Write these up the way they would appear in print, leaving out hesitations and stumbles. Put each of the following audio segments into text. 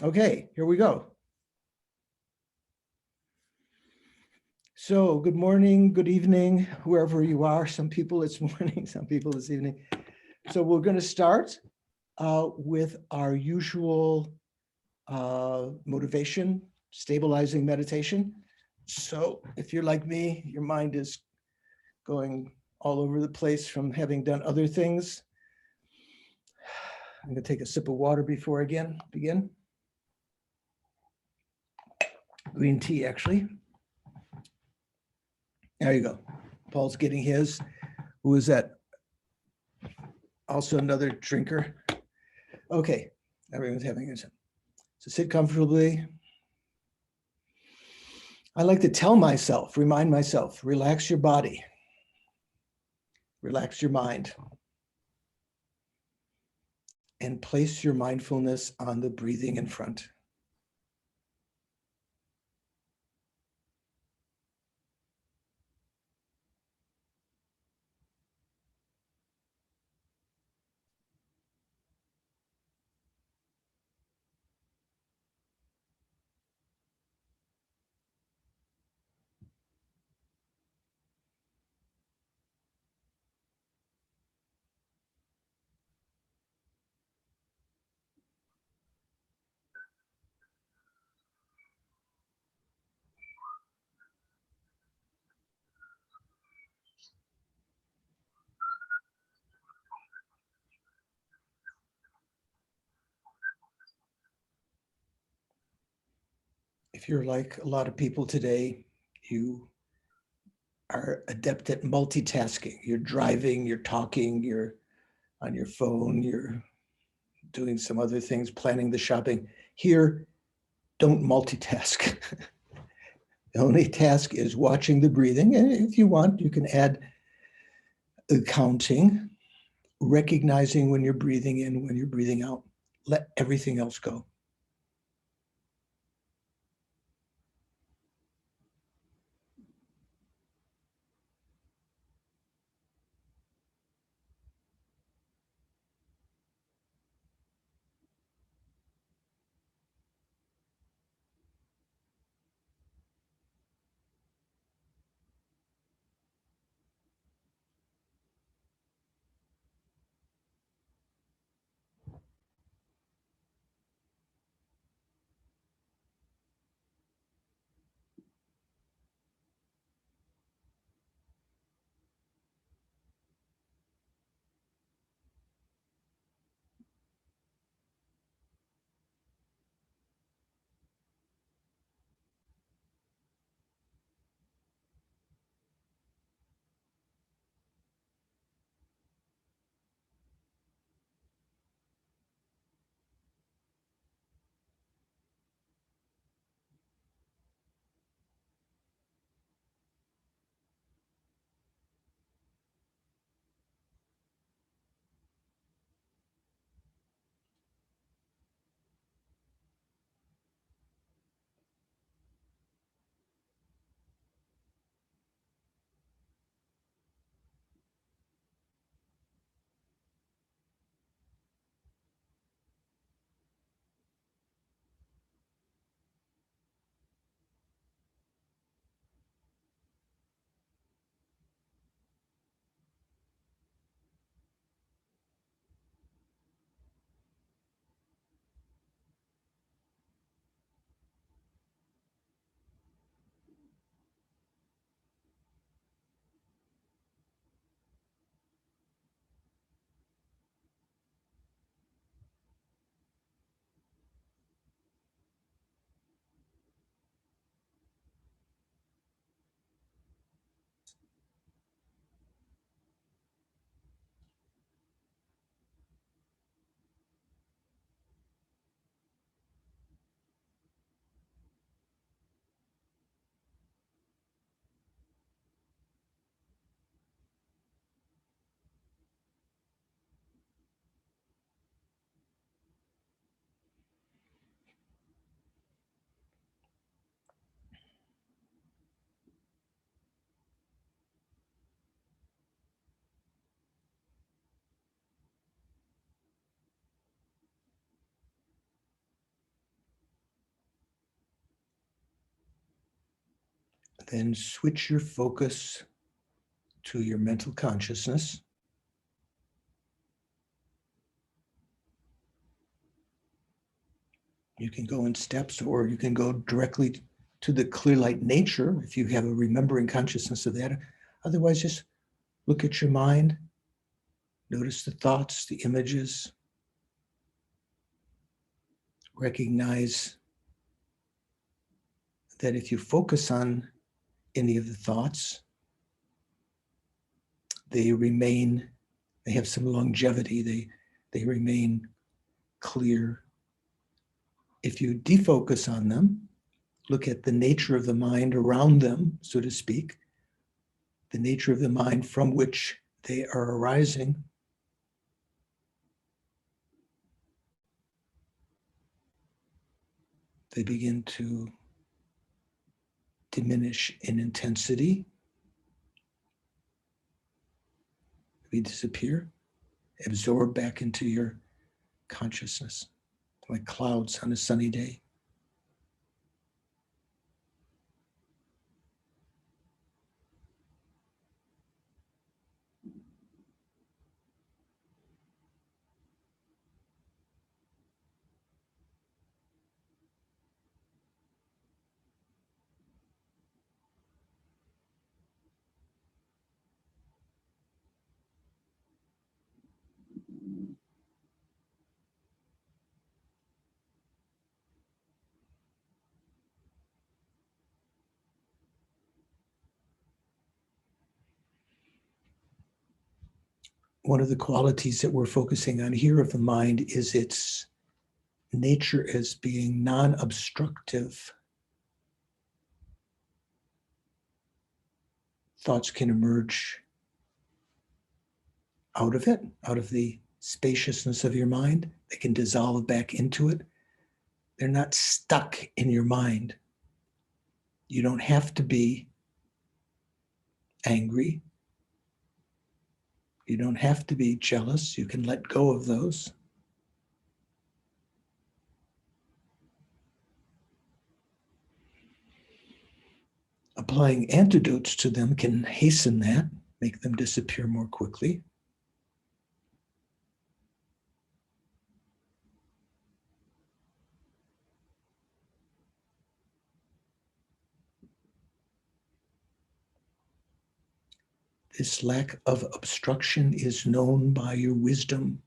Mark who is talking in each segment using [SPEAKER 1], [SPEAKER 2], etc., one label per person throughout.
[SPEAKER 1] Okay, here we go. So good morning, good evening, wherever you are. Some people it's morning, some people it's evening. So we're going to start with our usual motivation, stabilizing meditation. So if you're like me, your mind is going all over the place from having done other things. I'm going to take a sip of water before I begin. Green tea, actually. There you go. Paul's getting his. Who is that? Also another drinker. Okay, everyone's having it. So sit comfortably. I like to tell myself, remind myself, relax your body, relax your mind, and place your mindfulness on the breathing in front. If you're like a lot of people today, you are adept at multitasking. You're driving, you're talking, you're on your phone, you're doing some other things, planning the shopping. Here, don't multitask. The only task is watching the breathing. And if you want, you can add the counting, recognizing when you're breathing in, when you're breathing out. Let everything else go. Then switch your focus to your mental consciousness. You can go in steps, or you can go directly to the clear light nature if you have a remembering consciousness of that. Otherwise, just look at your mind, notice the thoughts, the images, recognize that if you focus on any of the thoughts, they have some longevity, they remain clear. If you defocus on them, look at the nature of the mind around them, so to speak, the nature of the mind from which they are arising, they begin to diminish in intensity, maybe disappear, absorb back into your consciousness, like clouds on a sunny day. One of the qualities that we're focusing on here of the mind is its nature as being non-obstructive. Thoughts can emerge out of it, out of the spaciousness of your mind. They can dissolve back into it. They're not stuck in your mind. You don't have to be angry. You don't have to be jealous. You can let go of those. Applying antidotes to them can hasten that, make them disappear more quickly. This lack of obstruction is known by your wisdom.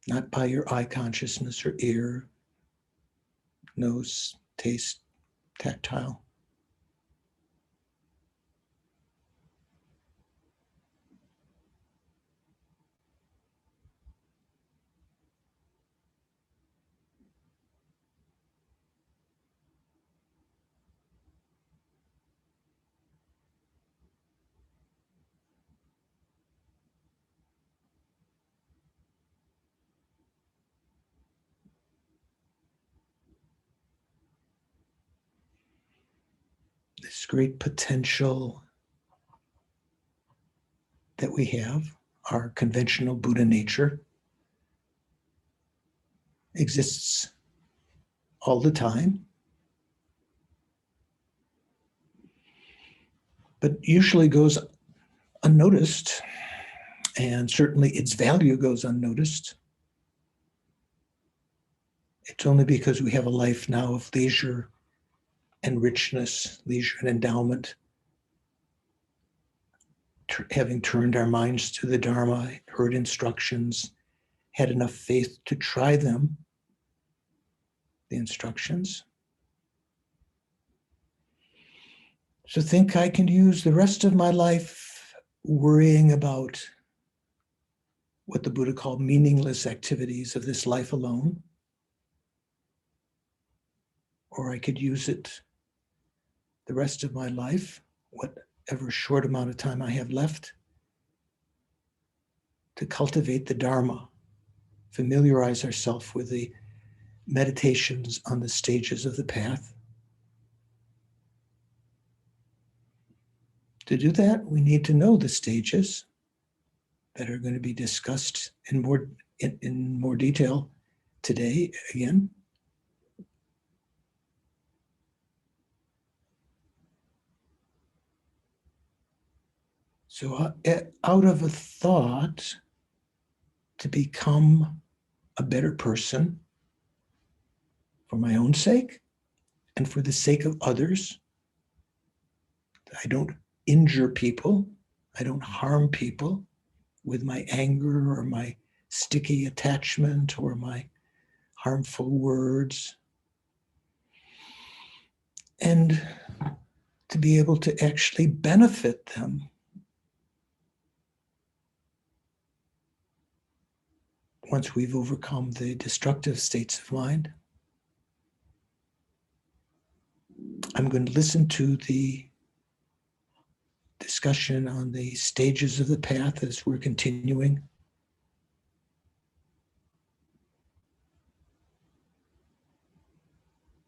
[SPEAKER 1] Not by your eye consciousness or ear, nose, taste, tactile. This great potential that we have, our conventional Buddha nature, exists all the time, but usually goes unnoticed, and certainly its value goes unnoticed. It's only because we have a life now of leisure and richness, leisure and endowment, having turned our minds to the Dharma, heard instructions, had enough faith to try them, the instructions. So think I can use the rest of my life worrying about what the Buddha called meaningless activities of this life alone, or I could use it the rest of my life, whatever short amount of time I have left, to cultivate the Dharma, familiarize ourselves with the meditations on the stages of the path. To do that, we need to know the stages that are going to be discussed in more detail today again. So out of a thought to become a better person for my own sake and for the sake of others, I don't injure people, I don't harm people with my anger or my sticky attachment or my harmful words. And to be able to actually benefit them. Once we've overcome the destructive states of mind, I'm going to listen to the discussion on the stages of the path as we're continuing.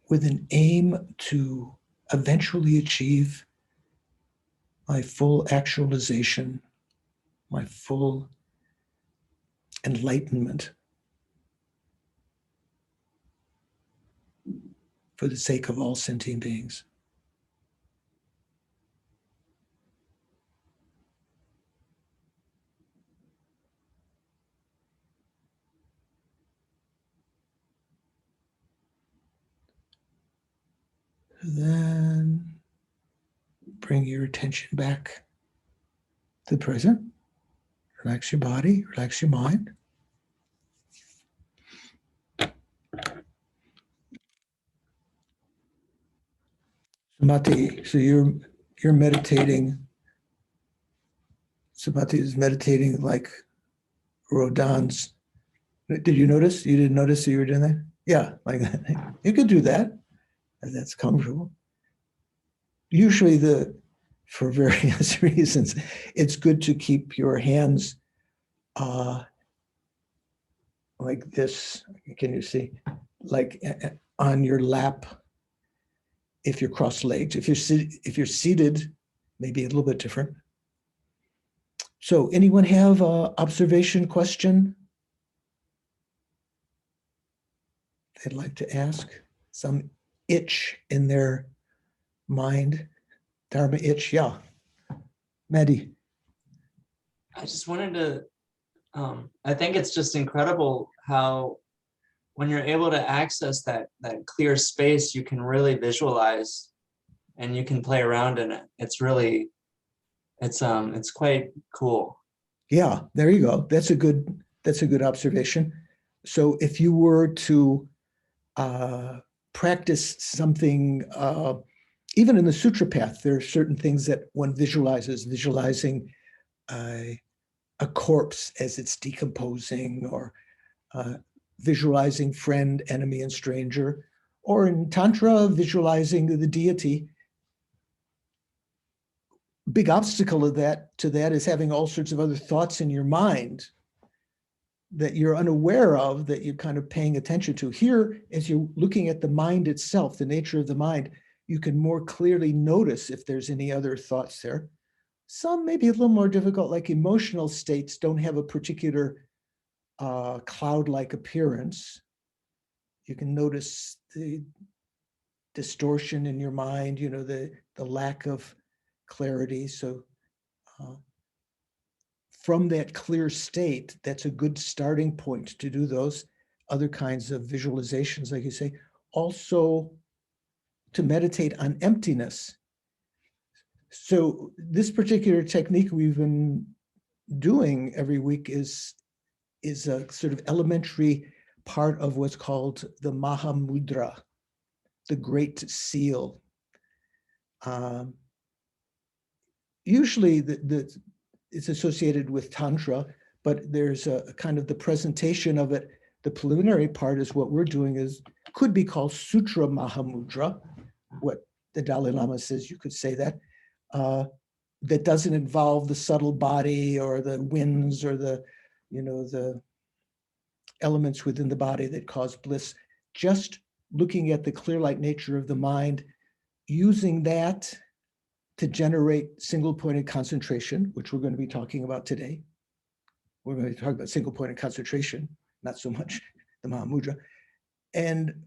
[SPEAKER 1] With an aim to eventually achieve my full actualization, my full enlightenment for the sake of all sentient beings. Then bring your attention back to the present. Relax your body, relax your mind. Samadhi, so you're meditating. Samadhi is meditating like Rodin's. Did you notice? You didn't notice that you were doing that? Yeah, like that. You could do that. That's comfortable. Usually for various reasons, it's good to keep your hands like this. Can you see? Like on your lap if you're cross-legged. If you're seated, maybe a little bit different. So anyone have an observation question they'd like to ask? Some itch in their mind? Dharma itch, yeah. Maddie.
[SPEAKER 2] I just wanted to, I think it's just incredible how when you're able to access that clear space, you can really visualize and you can play around in it. It's really, it's quite cool.
[SPEAKER 1] Yeah, there you go. That's a good observation. So if you were to practice something, even in the sutra path, there are certain things that one visualizes, visualizing a corpse as it's decomposing, or visualizing friend, enemy, and stranger, or in Tantra, visualizing the deity. Big obstacle to that is having all sorts of other thoughts in your mind that you're unaware of, that you're kind of paying attention to. Here, as you're looking at the mind itself, the nature of the mind, you can more clearly notice if there's any other thoughts there. Some may be a little more difficult, like emotional states don't have a particular cloud-like appearance. You can notice the distortion in your mind, the lack of clarity. So from that clear state, that's a good starting point to do those other kinds of visualizations, like you say. Also, to meditate on emptiness. So this particular technique we've been doing every week is a sort of elementary part of what's called the Mahamudra, the Great Seal. Usually it's associated with Tantra, but there's a kind of the presentation of it. The preliminary part is what we're doing could be called Sutra Mahamudra, what the Dalai Lama says you could say that. That doesn't involve the subtle body or the winds or the elements within the body that cause bliss. Just looking at the clear light nature of the mind, using that to generate single-pointed concentration, which we're going to be talking about today. We're going to talk about single-pointed concentration, not so much the Mahamudra. And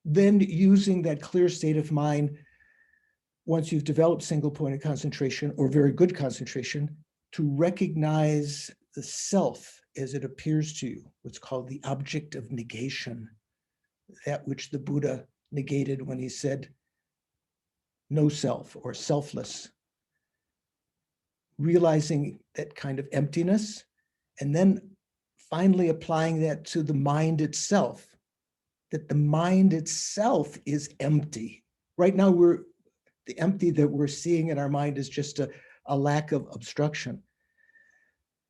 [SPEAKER 1] then using that clear state of mind, once you've developed single-pointed concentration or very good concentration, to recognize the self as it appears to you, what's called the object of negation, that which the Buddha negated when he said no self or selfless. Realizing that kind of emptiness, and then finally applying that to the mind itself, that the mind itself is empty. Right now, the empty that we're seeing in our mind is just a lack of obstruction,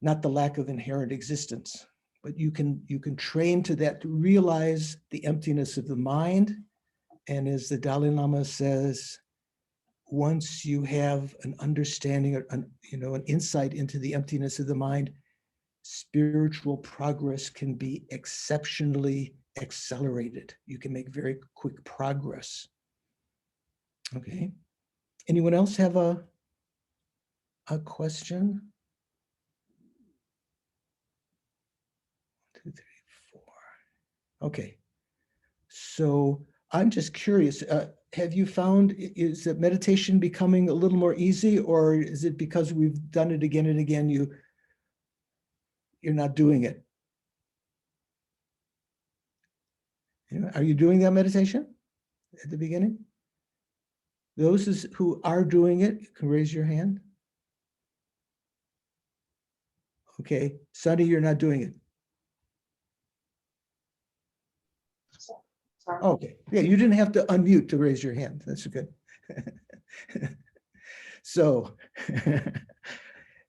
[SPEAKER 1] not the lack of inherent existence. But you can train to that, to realize the emptiness of the mind. And as the Dalai Lama says, once you have an understanding or an insight into the emptiness of the mind, spiritual progress can be exceptionally accelerated. You can make very quick progress. Okay. Anyone else have a question? 1, 2, 3, 4. Okay. So I'm just curious, have you found, is that meditation becoming a little more easy, or is it because we've done it again and again, you're not doing it? Are you doing that meditation at the beginning? Those who are doing it can raise your hand. Okay, Sunny, you're not doing it. Okay, yeah, you didn't have to unmute to raise your hand. That's good. So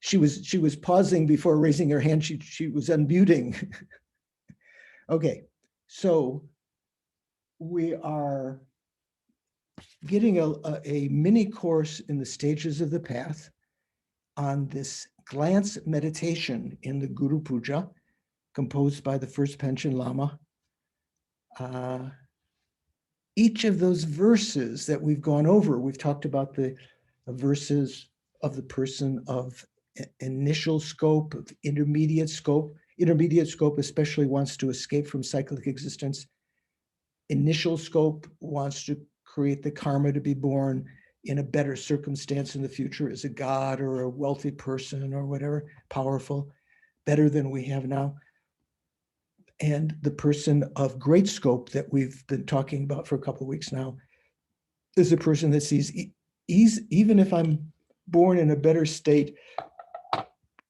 [SPEAKER 1] she was pausing before raising her hand. She was unmuting. Okay, so we are getting a mini course in the stages of the path on this glance meditation in the Guru Puja, composed by the first Panchen Lama. Each of those verses that we've gone over, we've talked about the verses of the person of initial scope, of intermediate scope. Intermediate scope especially wants to escape from cyclic existence. Initial scope wants to create the karma to be born in a better circumstance in the future as a god or a wealthy person or whatever, powerful, better than we have now. And the person of great scope that we've been talking about for a couple of weeks now is a person that sees, even if I'm born in a better state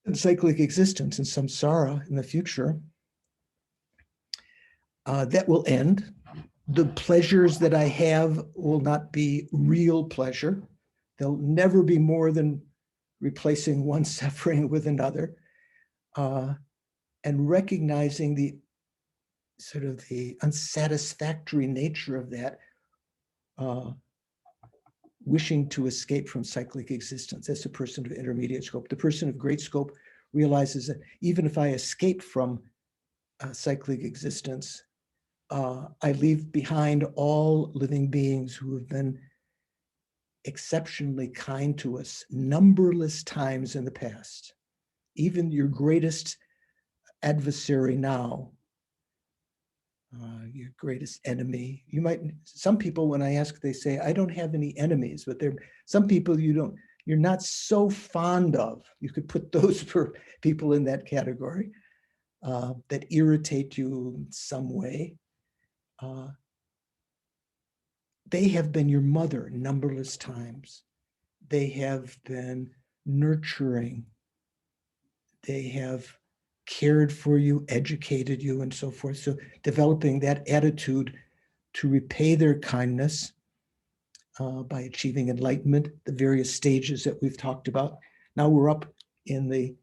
[SPEAKER 1] in cyclic existence and samsara in the future, that will end. The pleasures that I have will not be real pleasure. They'll never be more than replacing one suffering with another. And recognizing the sort of the unsatisfactory nature of that, wishing to escape from cyclic existence. That's the person of intermediate scope. The person of great scope realizes that even if I escape from cyclic existence, I leave behind all living beings who have been exceptionally kind to us numberless times in the past. Even your greatest adversary now, your greatest enemy. Some people, when I ask, they say, I don't have any enemies, but some people you're not so fond of. You could put those for people in that category that irritate you in some way. They have been your mother numberless times. They have been nurturing. They have cared for you, educated you, and so forth. So developing that attitude to repay their kindness by achieving enlightenment, the various stages that we've talked about. Now we're up in the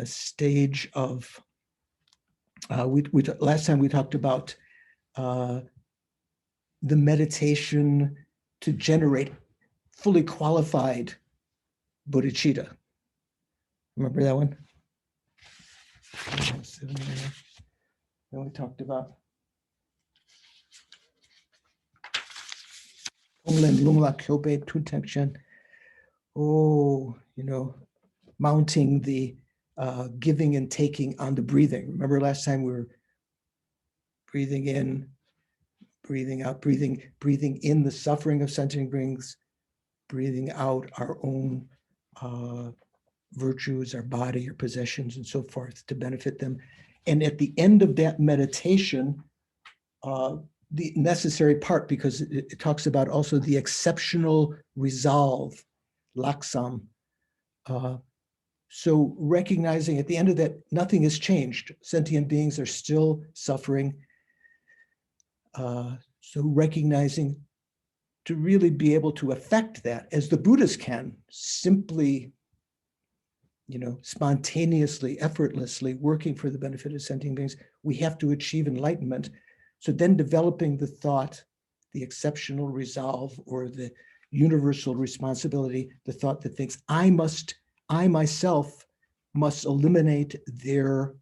[SPEAKER 1] stage of, last time we talked about the meditation to generate fully qualified bodhicitta. Remember that one? Then we talked about mounting the giving and taking on the breathing. Remember last time we were breathing in, breathing out, breathing in the suffering of sentient beings, breathing out our own virtues, our body, our possessions, and so forth to benefit them. And at the end of that meditation, the necessary part, because it talks about also the exceptional resolve, laksam. So recognizing at the end of that, nothing has changed. Sentient beings are still suffering. So recognizing to really be able to affect that, as the Buddhas can, simply, spontaneously, effortlessly working for the benefit of sentient beings, we have to achieve enlightenment. So then developing the thought, the exceptional resolve, or the universal responsibility, the thought that thinks, I myself must eliminate their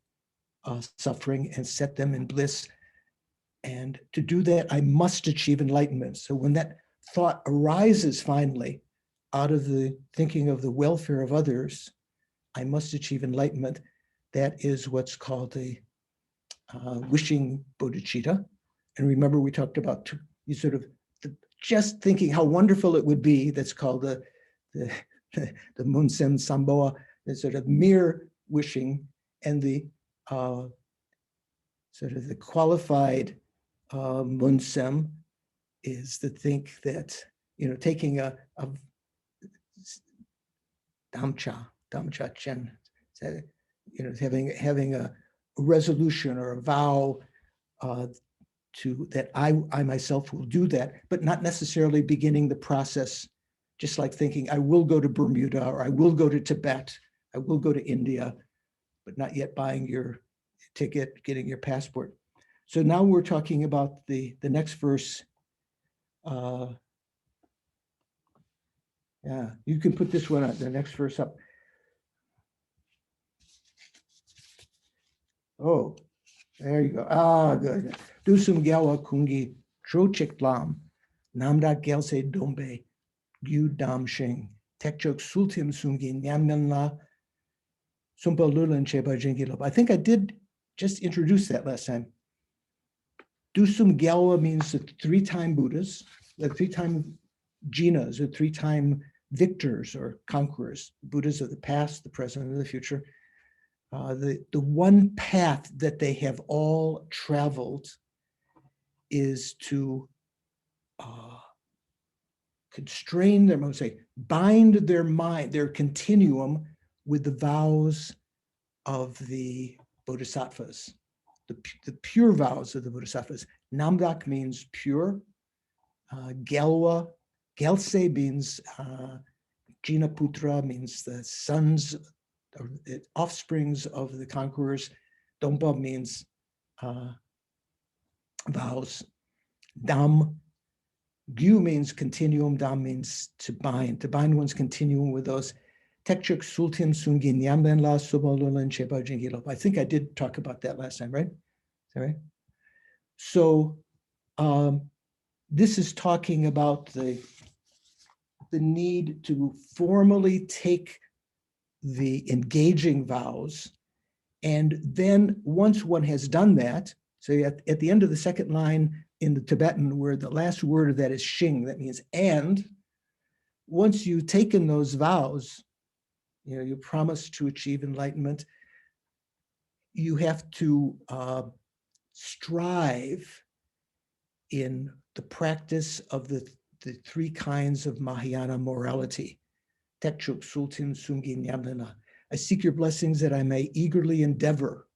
[SPEAKER 1] suffering and set them in bliss. And to do that, I must achieve enlightenment. So when that thought arises finally out of the thinking of the welfare of others, I must achieve enlightenment. That is what's called the wishing bodhicitta. And remember, we talked about just thinking how wonderful it would be. That's called the Munsem Samboa, the sort of mere wishing, and the sort of the qualified Munsem is to think that, taking a Damcha Chen, having a resolution or a vow that I myself will do that, but not necessarily beginning the process, just like thinking I will go to Bermuda, or I will go to Tibet, I will go to India, but not yet buying your ticket, getting your passport. So now we're talking about the next verse. Yeah, you can put this one up, the next verse up. Oh, there you go. Good. Dusum Gyawa Kungi Trochik Lam, Namda Gyalse Dombe, Gyu Dam Shing, Tekchok Sultim Sungi Nyamnanla, Sumpa Lulan Cheba Jingilop. I think I did just introduce that last time. Dusum Gyalwa means the 3-time Buddhas, the 3-time Jinas, or 3-time victors or conquerors, Buddhas of the past, the present, and the future. The one path that they have all traveled is to constrain their, bind their mind, their continuum with the vows of the bodhisattvas, the pure vows of the bodhisattvas. Namdak means pure. Gyalwa, Gyalse means Jinaputra, means the sons, or the offsprings of the conquerors. Dompa means vows. Dam, Gyu means continuum. Dam means to bind one's continuum with those. Tekchuk Sultim Sungin Yambenla Subalulin Cheba Jingilop. I think I did talk about that last time, right? Is that right? So this is talking about the need to formally take the engaging vows. And then once one has done that, so at the end of the second line in the Tibetan, where the last word of that is shing, that means and, once you've taken those vows, you promise to achieve enlightenment, you have to strive in the practice of the 3 kinds of Mahayana morality. Tekchuk Sultim Sungi Nyamlana. I seek your blessings that I may eagerly endeavor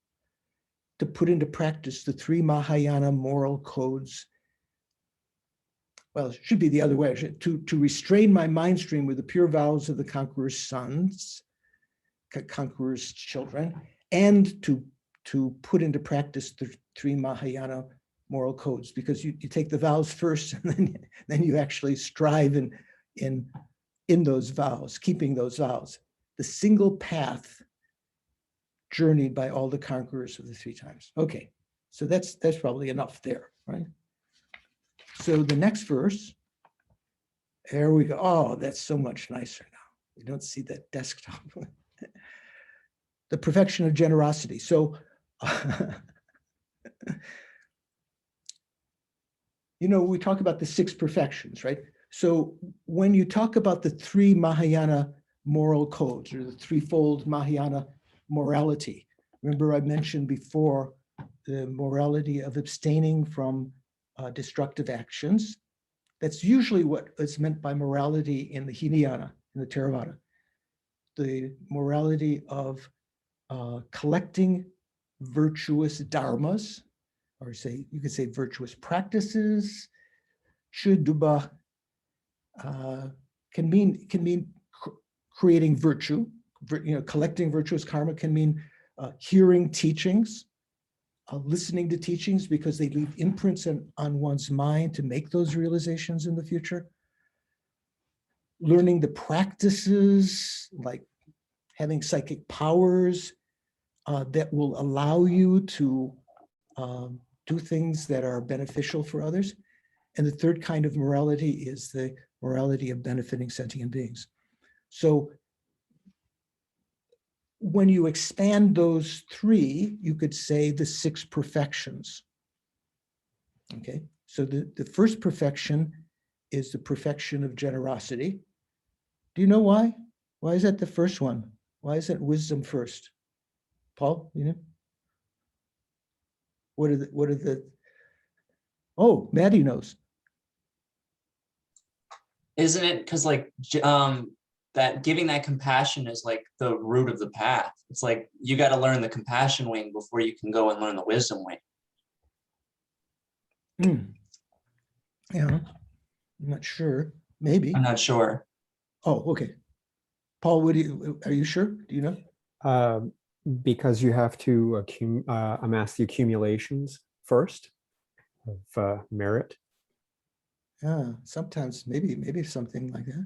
[SPEAKER 1] to put into practice the 3 Mahayana moral codes. Well, it should be the other way. To restrain my mind stream with the pure vows of the conqueror's sons, conqueror's children, and to put into practice the 3 Mahayana moral codes, because you take the vows first, and then you actually strive in those vows, keeping those vows. The single path journeyed by all the conquerors of the 3 times. Okay, so that's probably enough there, right? So the next verse, there we go. Oh, that's so much nicer now. You don't see that desktop. The perfection of generosity. So, we talk about the 6 perfections, right? So when you talk about the 3 Mahayana moral codes, or the threefold Mahayana morality. Remember, I mentioned before the morality of abstaining from destructive actions. That's usually what is meant by morality in the Hinayana, in the Theravada. The morality of collecting virtuous dharmas, or you could say virtuous practices. Chuduba can mean creating virtue. Collecting virtuous karma can mean hearing teachings, listening to teachings because they leave imprints on one's mind to make those realizations in the future. Learning the practices, like having psychic powers that will allow you to do things that are beneficial for others. And the third kind of morality is the morality of benefiting sentient beings. So when you expand those three, you could say the 6 perfections. Okay, so the first perfection is the perfection of generosity. Do you know why? Why is that the first one? Why is that wisdom first? Paul, you know? What are the, oh, Maddie knows.
[SPEAKER 2] Isn't it because like that giving that compassion is like the root of the path? It's like you got to learn the compassion wing before you can go and learn the wisdom wing.
[SPEAKER 1] Yeah, I'm not sure. Maybe.
[SPEAKER 2] I'm not sure.
[SPEAKER 1] Oh, okay. Paul, are you sure? Do you know?
[SPEAKER 3] Because you have to amass the accumulations first of merit.
[SPEAKER 1] Yeah, sometimes maybe something like that.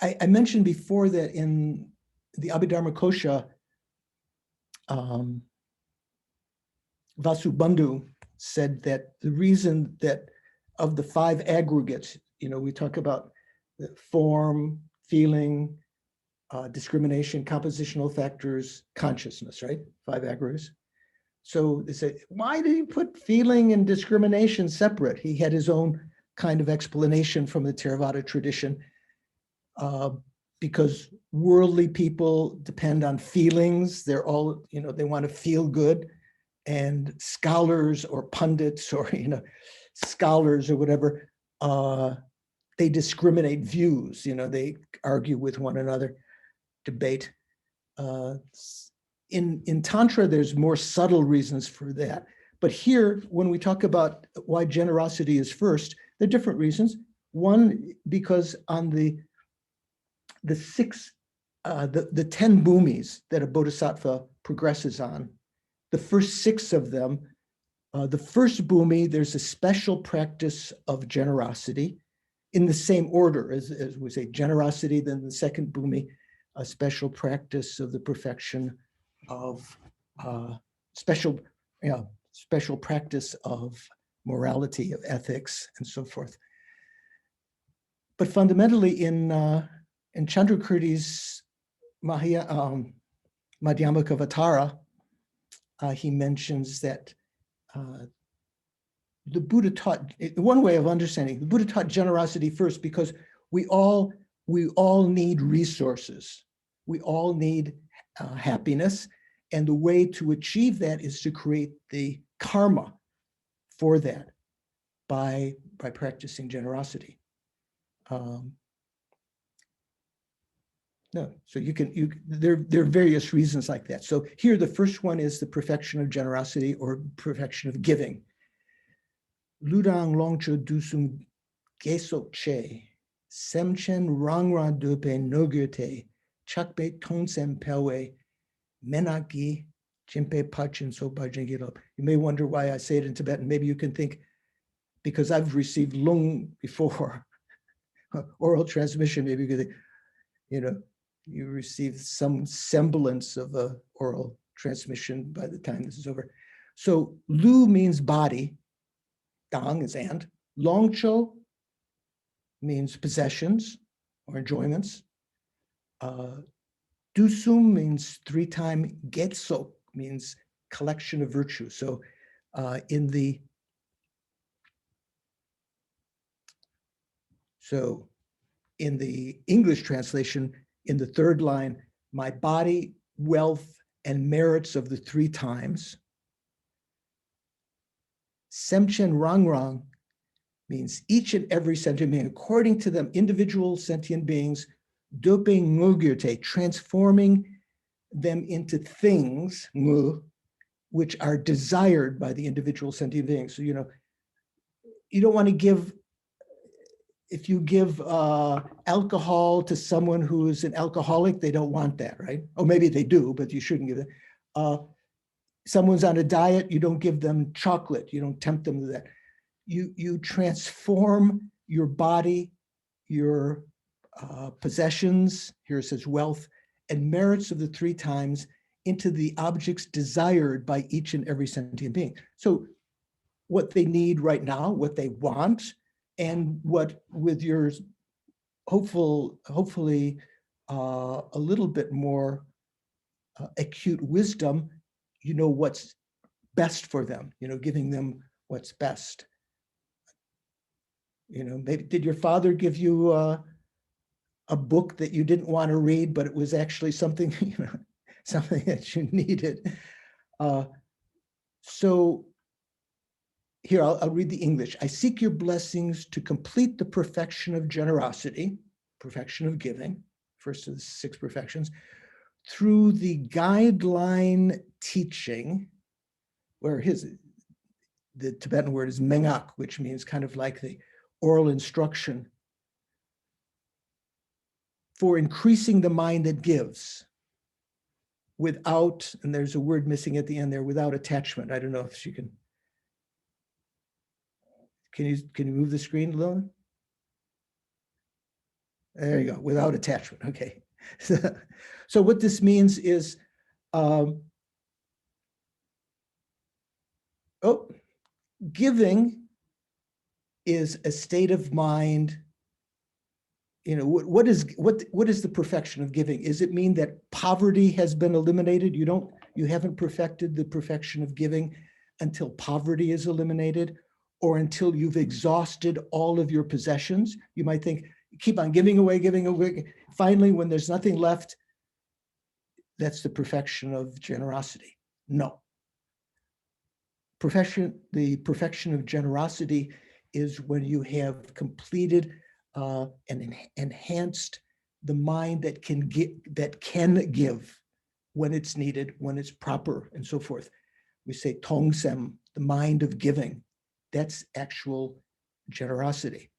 [SPEAKER 1] I mentioned before that in the Abhidharma Kosha, Vasubandhu said that the reason that of the 5 aggregates, we talk about the form, feeling, discrimination, compositional factors, consciousness, right? 5 aggregates. So they say, why did he put feeling and discrimination separate? He had his own kind of explanation from the Theravada tradition, because worldly people depend on feelings. They're all, they want to feel good. And scholars or pundits or, scholars or whatever, they discriminate views. They argue with one another, debate. In Tantra, there's more subtle reasons for that. But here, when we talk about why generosity is first, there are different reasons. One, because on the 10 bhumis that a bodhisattva progresses on, the first 6 of them, the first bhumi, there's a special practice of generosity in the same order as we say generosity, then the second bhumi, a special practice of the perfection of special practice of morality, of ethics, and so forth. But fundamentally, in Chandrakirti's Madhyamaka Vatara, he mentions that the Buddha taught, one way of understanding, the Buddha taught generosity first because we all need resources. We all need happiness. And the way to achieve that is to create the karma for that by practicing generosity. No, so there are various reasons like that. So here, the first one is the perfection of generosity or perfection of giving. Ludang longcho dusung gesok che, semchen rangra dupe nogyote, chakbe tonsem pelwe, menaki jimpe pachin so bajingilo. You may wonder why I say it in Tibetan. Maybe you can think, because I've received lung before, oral transmission, maybe you could think, you receive some semblance of a oral transmission by the time this is over. So lu means body, dang is and, longcho means possessions or enjoyments. Dusum means 3-time, getsok means collection of virtue. So in the English translation, in the third line, my body, wealth, and merits of the three times. Semchen Rangrang means each and every sentient being, according to them, individual sentient beings, doping ngugirte, transforming them into things, which are desired by the individual sentient beings. So, you don't want to give, if you give alcohol to someone who is an alcoholic, they don't want that, right? Or maybe they do, but you shouldn't give it. Someone's on a diet, you don't give them chocolate, you don't tempt them to that. You transform your body, your possessions, here it says wealth, and merits of the three times into the objects desired by each and every sentient being. So what they need right now, what they want, and what with your hopefully a little bit more acute wisdom, what's best for them, giving them what's best. Maybe did your father give you a book that you didn't want to read, but it was actually something, something that you needed? So here, I'll read the English. I seek your blessings to complete the perfection of generosity, perfection of giving, first of the 6 perfections, through the guideline teaching, where the Tibetan word is mengak, which means kind of like the oral instruction, for increasing the mind that gives without, and there's a word missing at the end there, without attachment. I don't know if she can you move the screen a little? There you go, without attachment, okay. So what this means is, giving is a state of mind. What is the perfection of giving? Does it mean that poverty has been eliminated? You haven't perfected the perfection of giving until poverty is eliminated, or until you've exhausted all of your possessions. You might think, keep on giving away. Finally, when there's nothing left, that's the perfection of generosity. No. The perfection of generosity is when you have completed and enhanced the mind that can give when it's needed, when it's proper, and so forth. We say tongsem, the mind of giving. That's actual generosity.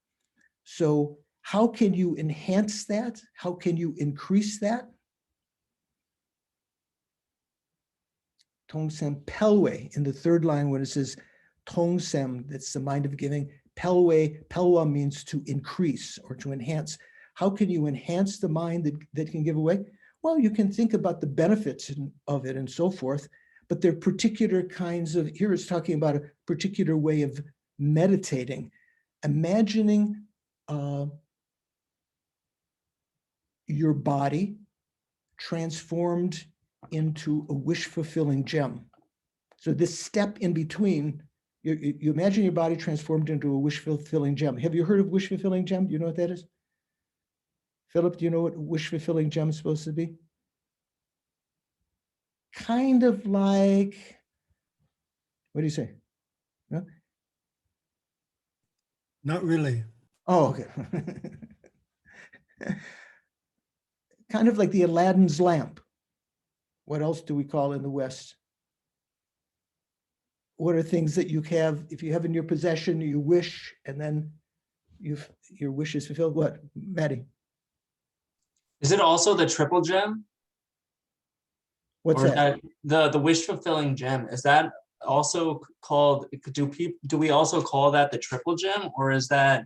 [SPEAKER 1] So how can you enhance that? How can you increase that? Tongsem pelwe, in the third line when it says tongsem, that's the mind of giving. Pelwa means to increase or to enhance. How can you enhance the mind that can give away? Well, you can think about the benefits of it and so forth, but there are particular kinds of, here it's talking about a particular way of meditating, imagining your body transformed into a wish-fulfilling gem. So this step in between, you imagine your body transformed into a wish-fulfilling gem. Have you heard of wish-fulfilling gem? Do you know what that is? Philip, do you know what wish-fulfilling gem is supposed to be? Kind of like, what do you say? No?
[SPEAKER 4] Not really.
[SPEAKER 1] Oh, okay. Kind of like the Aladdin's lamp. What else do we call in the West? What are things that you have, if you have in your possession, you wish, and then your wish is fulfilled? What, Maddie?
[SPEAKER 2] Is it also the triple gem?
[SPEAKER 1] What's
[SPEAKER 2] Or is
[SPEAKER 1] that?
[SPEAKER 2] the wish fulfilling gem? Is that also called, do we also call that the triple gem, or is that?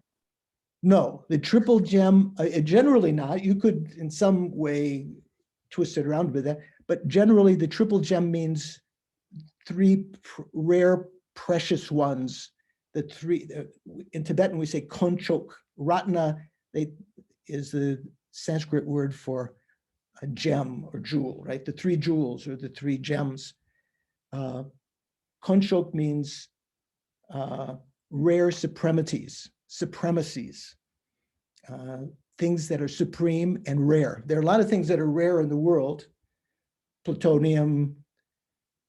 [SPEAKER 1] No, the triple gem, generally not. You could in some way twist it around with that, but generally the triple gem means 3 rare precious ones. The 3 in Tibetan we say konchok. Ratna is the Sanskrit word for a gem or jewel, right? The 3 jewels or the 3 gems. Konchok means rare supremacies. things that are supreme and rare. There are a lot of things that are rare in the world, plutonium,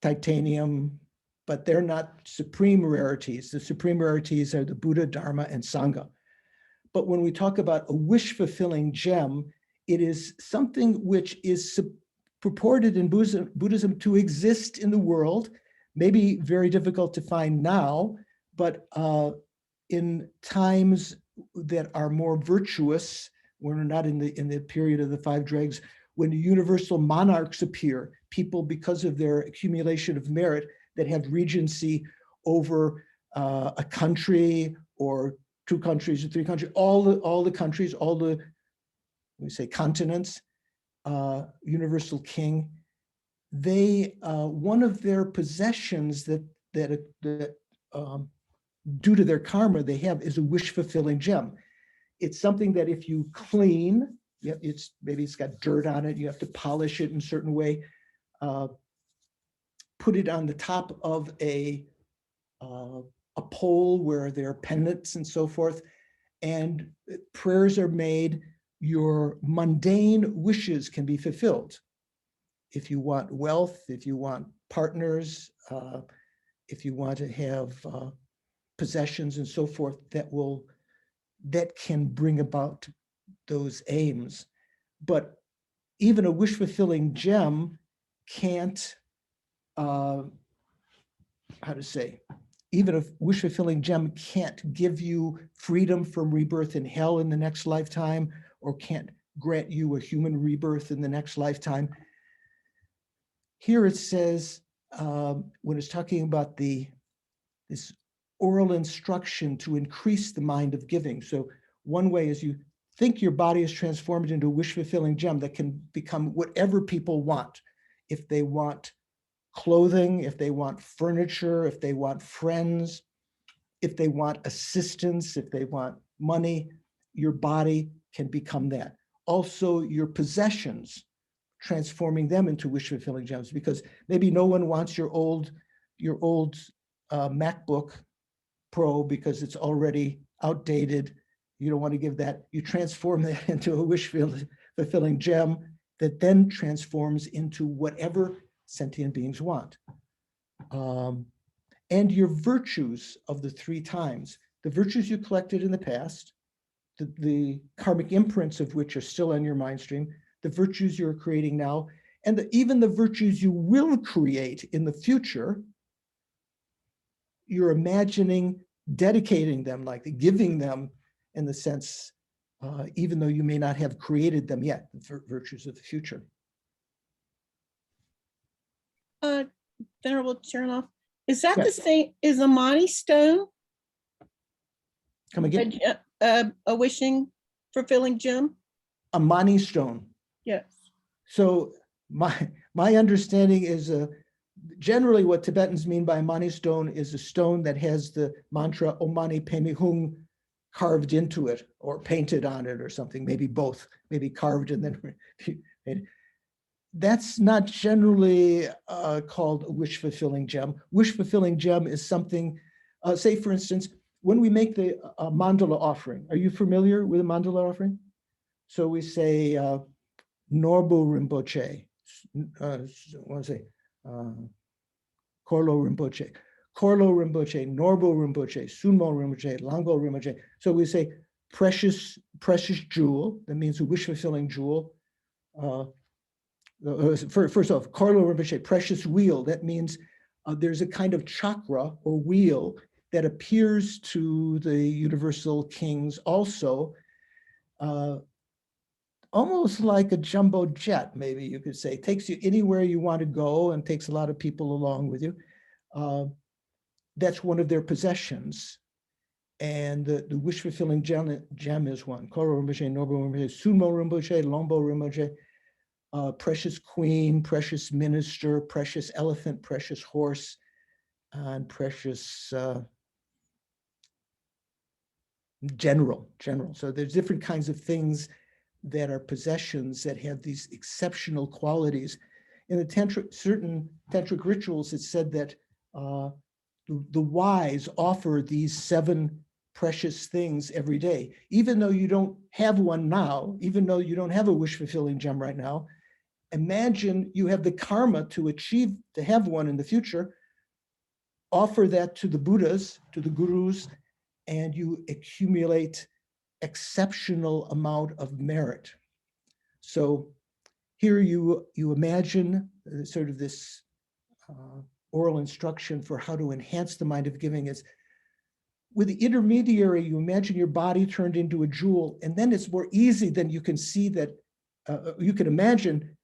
[SPEAKER 1] titanium, but they're not supreme rarities. The supreme rarities are the Buddha, Dharma, and Sangha. But when we talk about a wish-fulfilling gem, it is something which is purported in Buddhism to exist in the world, maybe very difficult to find now, but in times that are more virtuous, when we're not in the period of the five dregs, when universal monarchs appear, people, because of their accumulation of merit, that have regency over a country or two countries or three countries, all the countries, all the, we say continents, universal king, they, one of their possessions that due to their karma they have is a wish-fulfilling gem. It's something that if you clean, maybe it's got dirt on it, you have to polish it in a certain way, put it on the top of a pole where there are pendants and so forth, and prayers are made, your mundane wishes can be fulfilled. If you want wealth, if you want partners, if you want to have possessions and so forth, that can bring about those aims. But even a wish-fulfilling gem can't, how to say, even a wish-fulfilling gem can't give you freedom from rebirth in hell in the next lifetime, or can't grant you a human rebirth in the next lifetime. Here it says, when it's talking about this oral instruction to increase the mind of giving. So one way is you think your body is transformed into a wish-fulfilling gem that can become whatever people want. If they want clothing, if they want furniture, if they want friends, if they want assistance, if they want money, your body can become that. Also, your possessions, transforming them into wish-fulfilling gems, because maybe no one wants your old MacBook Pro because it's already outdated. You don't want to give that. You transform that into a wish-fulfilling gem that then transforms into whatever sentient beings want. And your virtues of the three times, the virtues you collected in the past, the karmic imprints of which are still on your mind stream, the virtues you're creating now, and even the virtues you will create in the future, you're imagining dedicating them, like giving them in the sense, even though you may not have created them yet, the virtues of the future.
[SPEAKER 4] Venerable Churinoff, is that
[SPEAKER 1] Yeah.
[SPEAKER 4] the same, is a Mani stone
[SPEAKER 1] Come again?
[SPEAKER 4] a wishing fulfilling gem?
[SPEAKER 1] A Mani stone.
[SPEAKER 4] Yes.
[SPEAKER 1] So my understanding is generally what Tibetans mean by a Mani stone is a stone that has the mantra Om Mani Padme Hum carved into it or painted on it or something, maybe both, maybe carved and then that's not generally called a wish-fulfilling gem. Wish-fulfilling gem is something, say for instance, when we make the mandala offering, are you familiar with a mandala offering? So we say, Norbu Rinpoche, what say, Korlo Rinpoche, Norbu Rinpoche, Sunmo Rinpoche, Langbo Rinpoche. So we say precious jewel, that means a wish-fulfilling jewel. First off, Korlo Rinpoche, precious wheel, that means there's a kind of chakra or wheel that appears to the universal kings also, almost like a jumbo jet, maybe you could say. It takes you anywhere you want to go and takes a lot of people along with you. That's one of their possessions. And the wish-fulfilling gem is one. Korlo Rinpoche, Norbu Rinpoche, Sunmo Rinpoche, Longbo Rinpoche, precious queen, precious minister, precious elephant, precious horse, and precious general. So there's different kinds of things that are possessions that have these exceptional qualities. In the certain tantric rituals, it's said that the wise offer these 7 precious things every day. Even though you don't have one now, even though you don't have a wish-fulfilling gem right now, imagine you have the karma to have one in the future. Offer that to the Buddhas, to the gurus, and you accumulate exceptional amount of merit. So here you imagine sort of this oral instruction for how to enhance the mind of giving is, with the intermediary, you imagine your body turned into a jewel, and then it's more easy. Then you can see that, you can imagine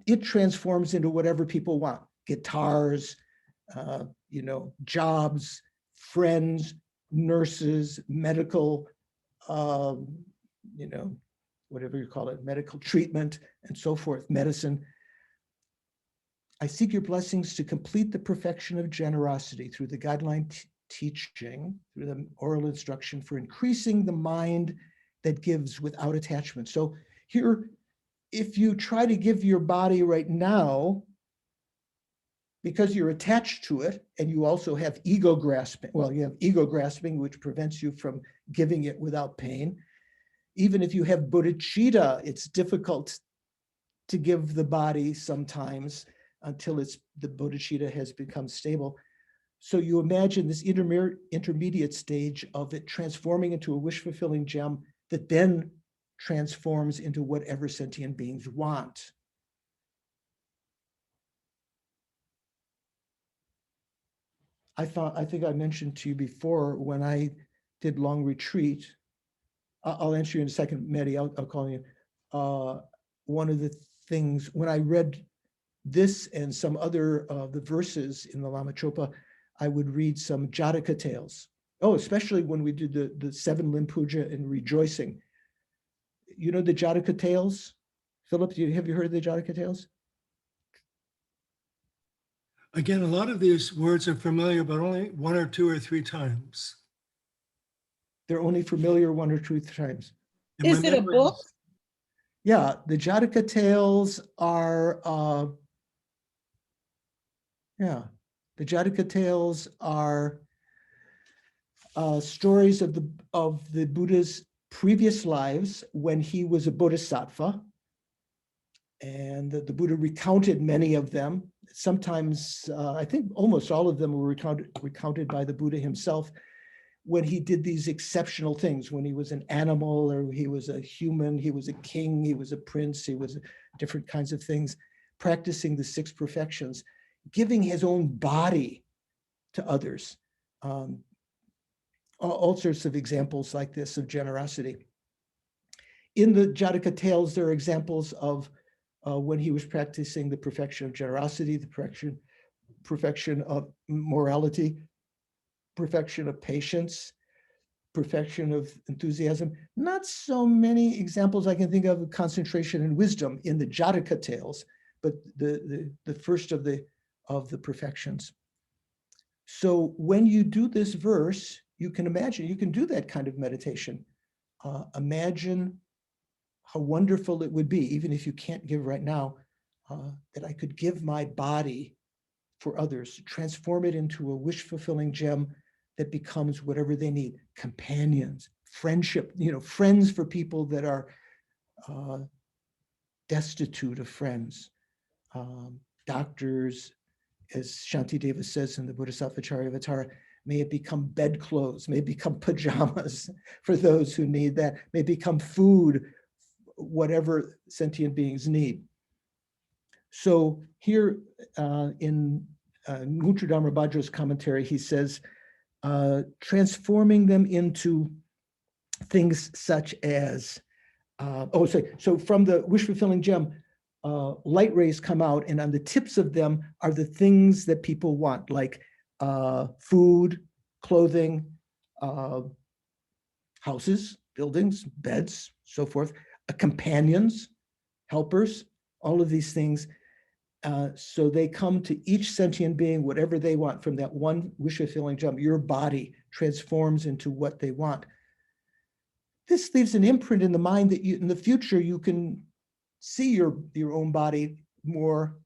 [SPEAKER 1] it transforms into whatever people want: guitars, jobs, friends, nurses, medical, whatever you call it, medical treatment, and so forth, medicine. I seek your blessings to complete the perfection of generosity through the guideline teaching, through the oral instruction, for increasing the mind that gives without attachment. So here, if you try to give your body right now, because you're attached to it, and you also have ego grasping, you have ego grasping, which prevents you from giving it without pain. Even if you have bodhicitta, it's difficult to give the body sometimes until the bodhicitta has become stable. So you imagine this intermediate stage of it transforming into a wish-fulfilling gem that then transforms into whatever sentient beings want. I think I mentioned to you before, when I did long retreat, I'll answer you in a second, Maddie, I'll call you. One of the things, when I read this and some other of the verses in the Lama Chopa, I would read some Jataka tales. Oh, especially when we did the 7 limb puja and rejoicing. You know the Jataka tales? Philip, have you heard of the Jataka tales?
[SPEAKER 5] Again, a lot of these words are familiar, but only 1 or 2 or 3 times.
[SPEAKER 1] They're only familiar 1 or 2 times.
[SPEAKER 5] And my
[SPEAKER 4] Is it a
[SPEAKER 5] memory
[SPEAKER 4] book?
[SPEAKER 1] Yeah, the Jataka tales are, the Jataka tales are stories of the Buddha's previous lives when he was a bodhisattva. And the Buddha recounted many of them. Sometimes, I think almost all of them were recounted by the Buddha himself, when he did these exceptional things, when he was an animal, or he was a human, he was a king, he was a prince, he was different kinds of things, practicing the 6 perfections, giving his own body to others. All sorts of examples like this of generosity. In the Jataka tales, there are examples of when he was practicing the perfection of generosity, the perfection of morality, perfection of patience, perfection of enthusiasm. Not so many examples I can think of concentration and wisdom in the Jataka tales, but the first of the perfections. So when you do this verse, you can imagine, you can do that kind of meditation. Imagine how wonderful it would be, even if you can't give right now, that I could give my body for others, transform it into a wish-fulfilling gem that becomes whatever they need: companions, friendship, friends for people that are destitute of friends, doctors, as Shantideva says in the Bodhisattva Charyavatara, may it become bedclothes, may it become pajamas for those who need that, may it become food, whatever sentient beings need. So here in Mutra Dhamma Bhadra's commentary, he says, transforming them into things such as, so from the wish-fulfilling gem, light rays come out, and on the tips of them are the things that people want, like food, clothing, houses, buildings, beds, so forth, companions, helpers, all of these things. So they come to each sentient being, whatever they want, from that one wish-fulfilling gem. Your body transforms into what they want. This leaves an imprint in the mind that in the future, you can see your own body more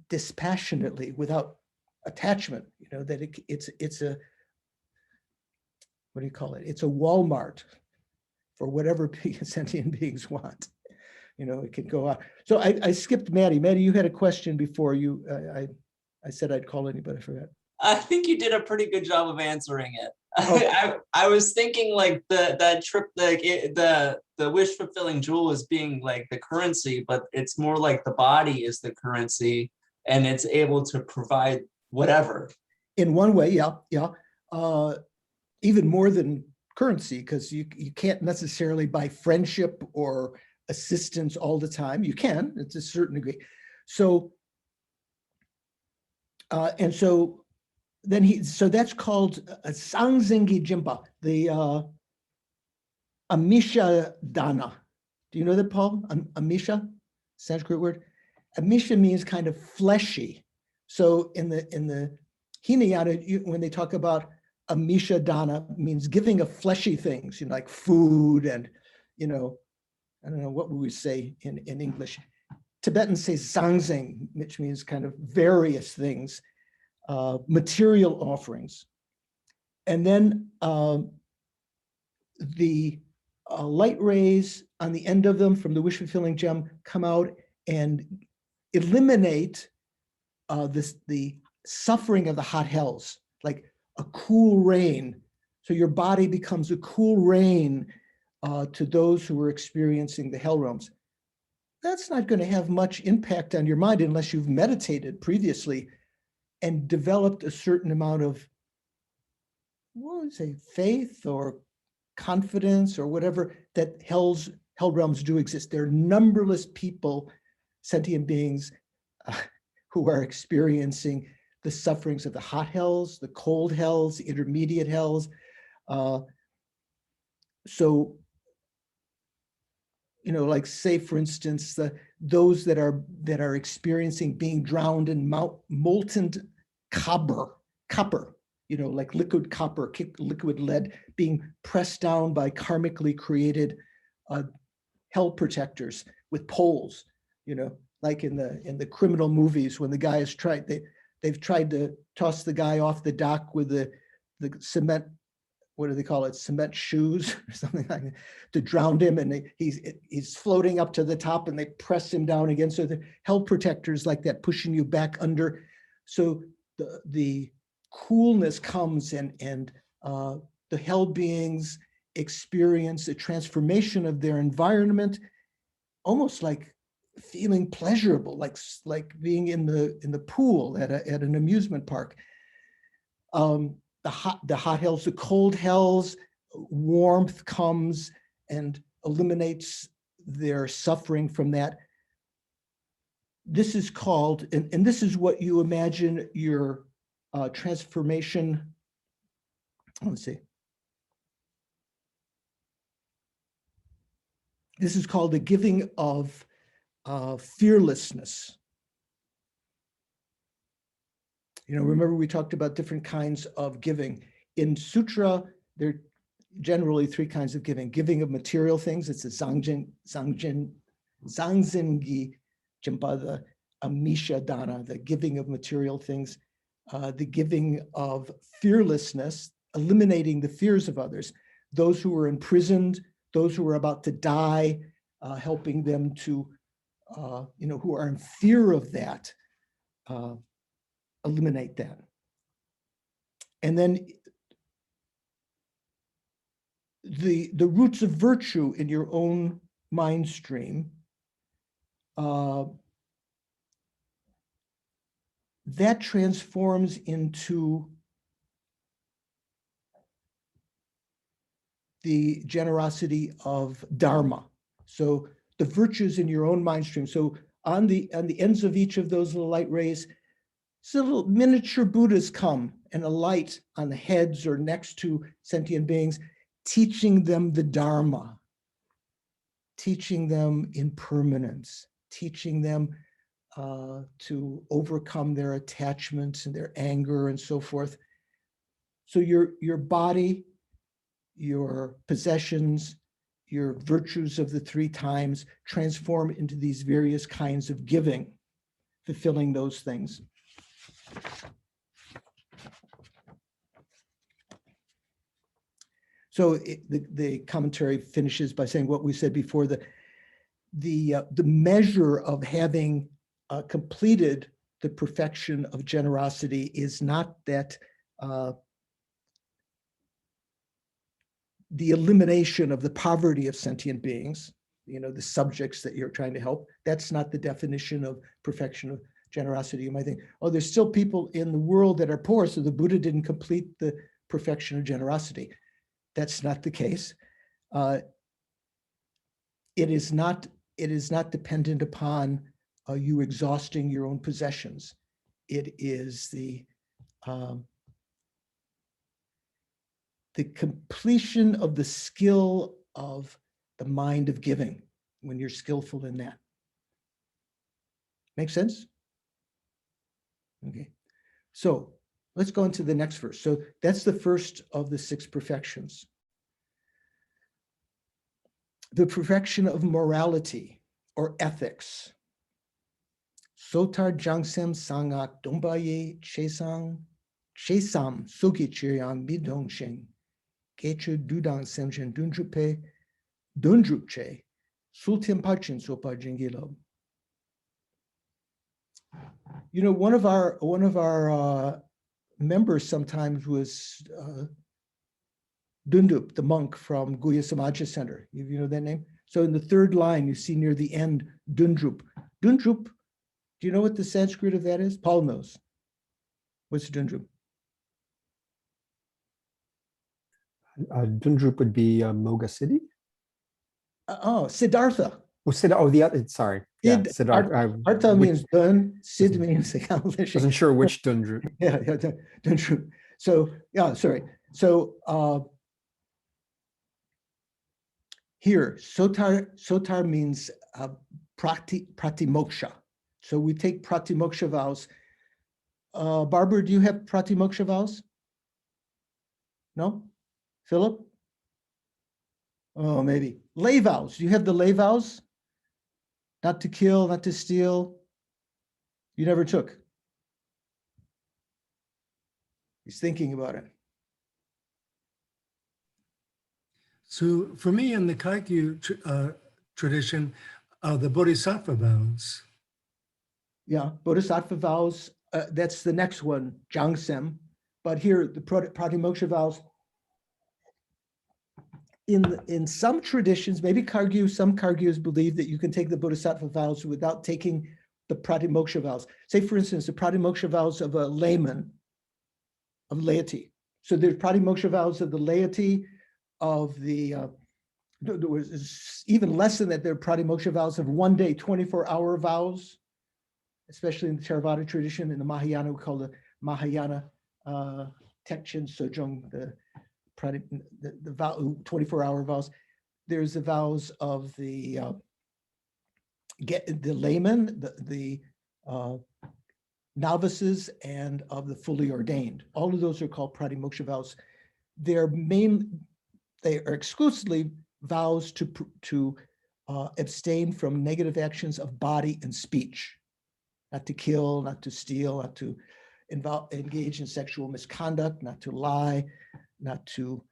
[SPEAKER 1] dispassionately, without attachment, that it's what do you call it? It's a Walmart for whatever sentient beings want. You know, it can go out. So I skipped Maddie. Maddie, you had a question before you. I said I'd call anybody. I forgot.
[SPEAKER 2] I think you did a pretty good job of answering it.
[SPEAKER 1] Okay.
[SPEAKER 2] I was thinking like that trip, like the wish fulfilling jewel is being like the currency, but it's more like the body is the currency, and it's able to provide whatever.
[SPEAKER 1] In one way, yeah. Even more than currency, because you can't necessarily buy friendship or assistance all the time. You can, it's a certain degree. So, and so then so that's called a Sangzengi Jimpa, the Amisha Dana. Do you know that, Paul? Amisha, Sanskrit word. Amisha means kind of fleshy. So in the Hinayana, when they talk about Amisha Dana, means giving of fleshy things, you know, like food and, you know, I don't know what we would say in English. Tibetans say Sangzeng, which means kind of various things, material offerings. And then the light rays on the end of them from the wish fulfilling gem come out and eliminate the suffering of the hot hells, like a cool rain. So your body becomes a cool rain to those who are experiencing the hell realms. That's not going to have much impact on your mind unless you've meditated previously and developed a certain amount of, what would I say, faith or confidence or whatever, that hell realms do exist. There are numberless people, sentient beings, who are experiencing the sufferings of the hot hells, the cold hells, the intermediate hells. So, you know, like say, for instance, those that are experiencing being drowned in molten copper, you know, like liquid copper, liquid lead, being pressed down by karmically created hell protectors with poles, you know, like in the criminal movies when the guy is they've tried to toss the guy off the dock with the cement, what do they call it, cement shoes or something like that, to drown him, and he's floating up to the top and they press him down again. So the hell protectors like that, pushing you back under. So the coolness comes, and the hell beings experience a transformation of their environment, almost like feeling pleasurable, like being in the pool at an amusement park. The hot hells, the cold hells, warmth comes and eliminates their suffering from that. This is called, and this is what you imagine your transformation. Let's see. This is called the giving of fearlessness. You know, remember we talked about different kinds of giving. In Sutra, there are generally three kinds of giving. Giving of material things, it's the Zangzengi Jimpa, the Amisha Dana, the giving of material things. The giving of fearlessness, eliminating the fears of others. Those who are imprisoned, those who are about to die, helping them to, you know, who are in fear of that, eliminate that. And then the roots of virtue in your own mind stream, that transforms into the generosity of Dharma. So the virtues in your own mind stream. So on the ends of each of those little light rays, so little miniature Buddhas come, and a light on the heads or next to sentient beings, teaching them the Dharma, teaching them impermanence, teaching them to overcome their attachments and their anger and so forth. So your body, your possessions, your virtues of the three times transform into these various kinds of giving, fulfilling those things. So the commentary finishes by saying what we said before, the measure of having completed the perfection of generosity is not that the elimination of the poverty of sentient beings, the subjects that you're trying to help. That's not the definition of perfection of generosity. You might think, oh, there's still people in the world that are poor, so the Buddha didn't complete the perfection of generosity. That's not the case. It is not dependent upon you exhausting your own possessions. It is the completion of the skill of the mind of giving when you're skillful in that. Make sense? Okay. So let's go into the next verse. So that's the first of the 6 perfections. The perfection of morality or ethics. Sotar jangsem sangak dombaye chesam suki chiryang bidongsheng kechu dudang semchen dundrupe sultim pachin sopa jingilo. One of our members sometimes was Dundup, the monk from Guya Samaja Center. You know that name? So in the 3rd line, you see near the end, Dundrup. Dundrup, do you know what the Sanskrit of that is? Paul knows. What's Dundrup?
[SPEAKER 3] Dundrup would be Moga City.
[SPEAKER 1] Siddhartha.
[SPEAKER 3] The other, sorry. Yeah, Siddhartha.
[SPEAKER 1] Artha means dun, Sid means
[SPEAKER 3] accomplishing. Wasn't sure which Dundrup.
[SPEAKER 1] Yeah, Dundrup. So, sorry. So here, sotar means pratimoksha. So we take pratimoksha vows. Barbara, do you have pratimoksha vows? No? Philip? Oh, maybe. Lay vows. Do you have the lay vows? Not to kill, not to steal. You never took. He's thinking about it.
[SPEAKER 5] So for me, in the Kaikyu tradition, the Bodhisattva vows.
[SPEAKER 1] Yeah, Bodhisattva vows, that's the next one, Jangsem. But here, the Pratimoksha vows, in some traditions, maybe some Kargyus believe that you can take the Bodhisattva vows without taking the Pratimoksha vows. Say, for instance, the Pratimoksha vows of a layman, of laity. So there's Pratimoksha vows of the laity, of the, there was even less than that, there are Pratimoksha vows of 1 day, 24-hour vows, especially in the Theravada tradition. In the Mahayana, we call the Mahayana Tekchen Sojong, the vow, 24-hour vows. There's the vows of the layman, the novices, and of the fully ordained. All of those are called Pratimoksha vows. They are exclusively vows to abstain from negative actions of body and speech, not to kill, not to steal, not to engage in sexual misconduct, not to lie, not to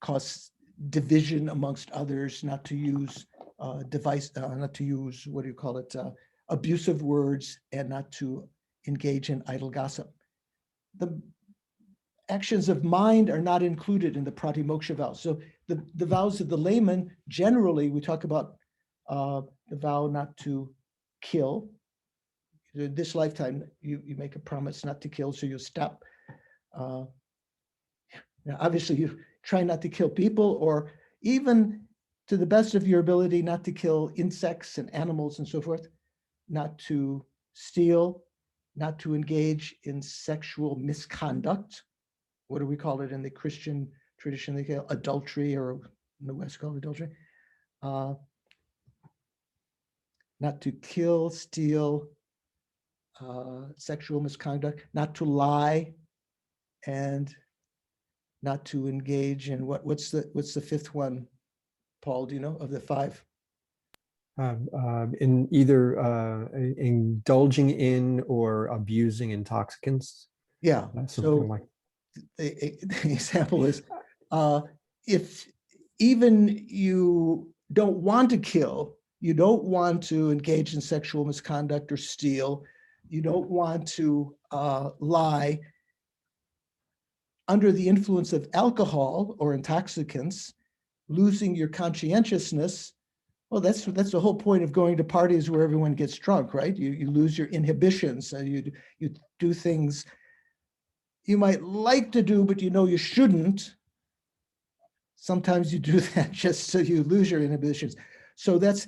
[SPEAKER 1] cause division amongst others, not to use abusive words, and not to engage in idle gossip. The actions of mind are not included in the Pratimoksha vows. So the vows of the layman, generally, we talk about the vow not to kill. In this lifetime, you make a promise not to kill, so you stop. Now, obviously, you try not to kill people, or even to the best of your ability, not to kill insects and animals and so forth, not to steal, not to engage in sexual misconduct. What do we call it in the Christian tradition? They call adultery, or in the West called adultery. Not to kill, steal, sexual misconduct, not to lie, and not to engage in what's the 5th one, Paul? Do you know of the 5?
[SPEAKER 3] In either indulging in or abusing intoxicants.
[SPEAKER 1] Yeah.
[SPEAKER 3] Something like
[SPEAKER 1] the example is, if even you don't want to kill, you don't want to engage in sexual misconduct or steal, you don't want to lie, under the influence of alcohol or intoxicants, losing your conscientiousness, well, that's the whole point of going to parties where everyone gets drunk, right? You lose your inhibitions, and you do things you might like to do, but you know you shouldn't. Sometimes you do that just so you lose your inhibitions. So that's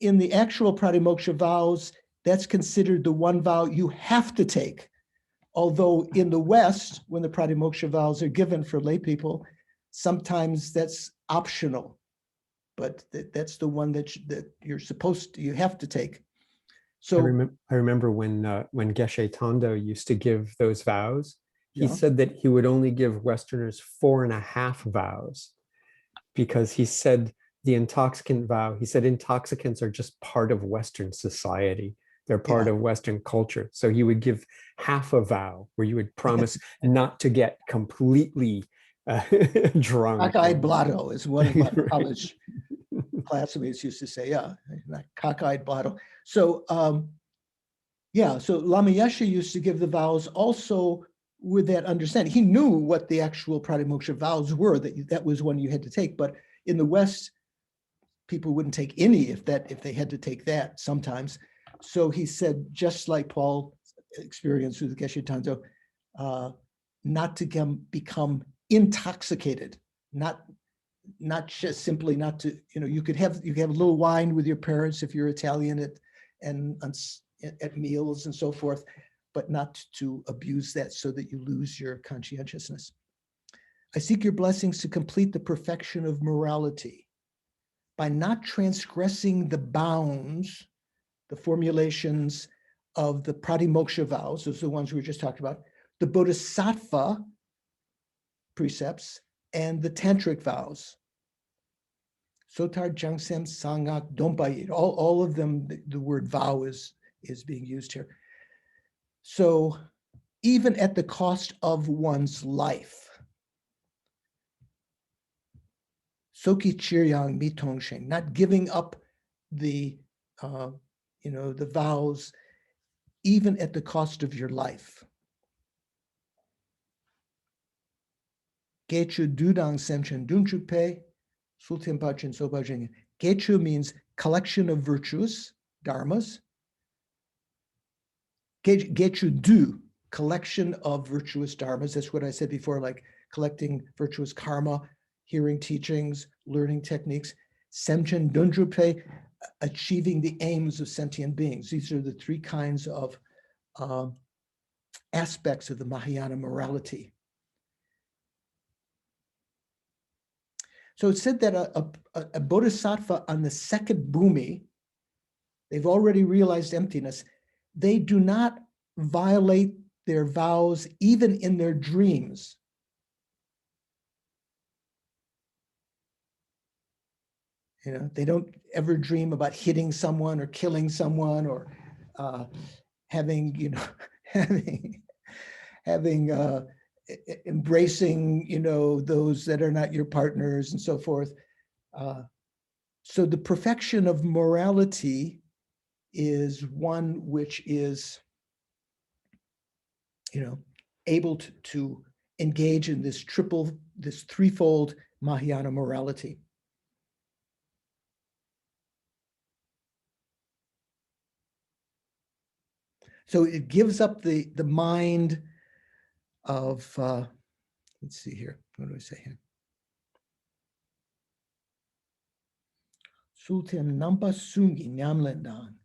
[SPEAKER 1] in the actual pratimoksha vows, that's considered the one vow you have to take. Although in the West, when the pratimoksha vows are given for lay people, sometimes that's optional, but that's the one that you're supposed to, you have to take. So
[SPEAKER 3] I remember when Geshe Tondo used to give those vows, he
[SPEAKER 1] yeah.
[SPEAKER 3] said that he would only give Westerners 4.5 vows, because he said the intoxicant vow, he said intoxicants are just part of Western society. They're part
[SPEAKER 1] Yeah.
[SPEAKER 3] of Western culture. So he would give half a vow where you would promise not to get completely drunk.
[SPEAKER 1] Cockeyed blotto is one of my college classmates used to say, yeah, not cockeyed blotto. So yeah, so Lama Yeshe used to give the vows also with that understanding. He knew what the actual pratimoksha vows were, that was one you had to take. But in the West, people wouldn't take any if they had to take that sometimes. So he said, just like Paul experienced with Geshe Tondo, not to become intoxicated, not just simply not to, you could have a little wine with your parents if you're Italian at meals and so forth, but not to abuse that so that you lose your conscientiousness. I seek your blessings to complete the perfection of morality by not transgressing the bounds, the formulations of the pratimoksha vows, those are the ones we were just talking about, the bodhisattva precepts, and the tantric vows. Sotar, Jangsem, Sangak, Dombayit, all of them, the word vow is being used here. So even at the cost of one's life, Soki Chiryang Mitongsheng, not giving up the vows, even at the cost of your life. Gechu Dudang Semchen Dunchupe, Sultimpachin Sobajing. Gechu means collection of virtues, dharmas. Gechu Du, collection of virtuous dharmas. That's what I said before, like collecting virtuous karma, hearing teachings, learning techniques. Semchen Dundrupe, achieving the aims of sentient beings. These are the three kinds of aspects of the Mahayana morality. So it said that a bodhisattva on the second bhumi, they've already realized emptiness. They do not violate their vows even in their dreams. They don't ever dream about hitting someone or killing someone or embracing, those that are not your partners and so forth. So the perfection of morality is one which is, able to engage in this threefold Mahayana morality. So it gives up the mind of, let's see here, what do I say here? Sultan Nampa Sungi Nyamlendan,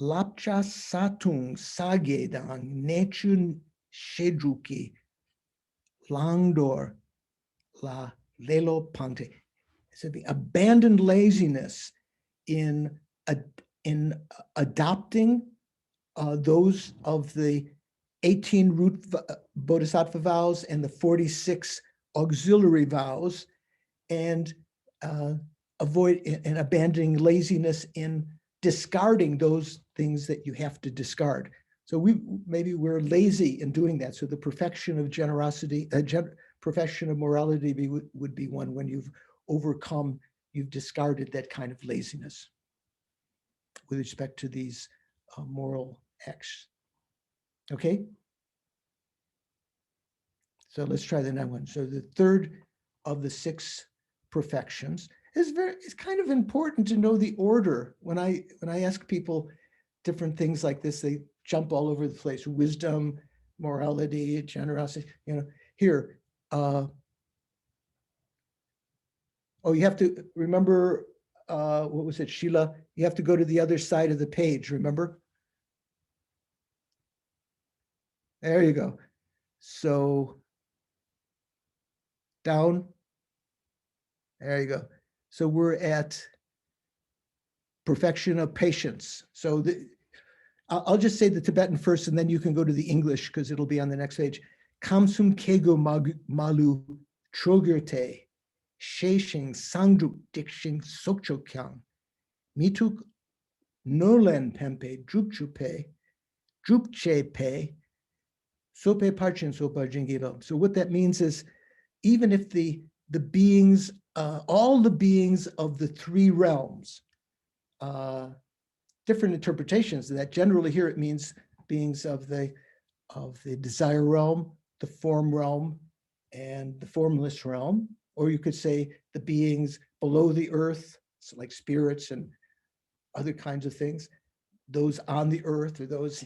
[SPEAKER 1] Lapcha Satung Sagedang Nechun Shedruki Langdor La Lelo Pante. So the abandoned laziness in adopting those of the 18 root bodhisattva vows and the 46 auxiliary vows, and avoid and abandoning laziness in discarding those things that you have to discard. So maybe we're lazy in doing that. So the perfection of generosity, perfection of morality would be one when you've overcome, you've discarded that kind of laziness with respect to these moral acts. Okay? So let's try the next one. So the third of the 6 perfections is it's kind of important to know the order. When I ask people different things like this, they jump all over the place. Wisdom, morality, generosity, here. Oh, you have to remember, what was it, Sheila? You have to go to the other side of the page, remember? There you go. So down. There you go. So we're at perfection of patience. So I'll just say the Tibetan first, and then you can go to the English because it'll be on the next page. Kamsum kego malu trogirte, sheshing sangjuk dikshing sokchokyang, mituk nolen pempe drupchupe, drupchepe, sope parchin sopa jingibo. So what that means is, even if the beings, all the beings of the 3 realms, different interpretations of that. Generally here it means beings of the desire realm, the form realm, and the formless realm. Or you could say the beings below the earth, so like spirits and other kinds of things, those on the earth or those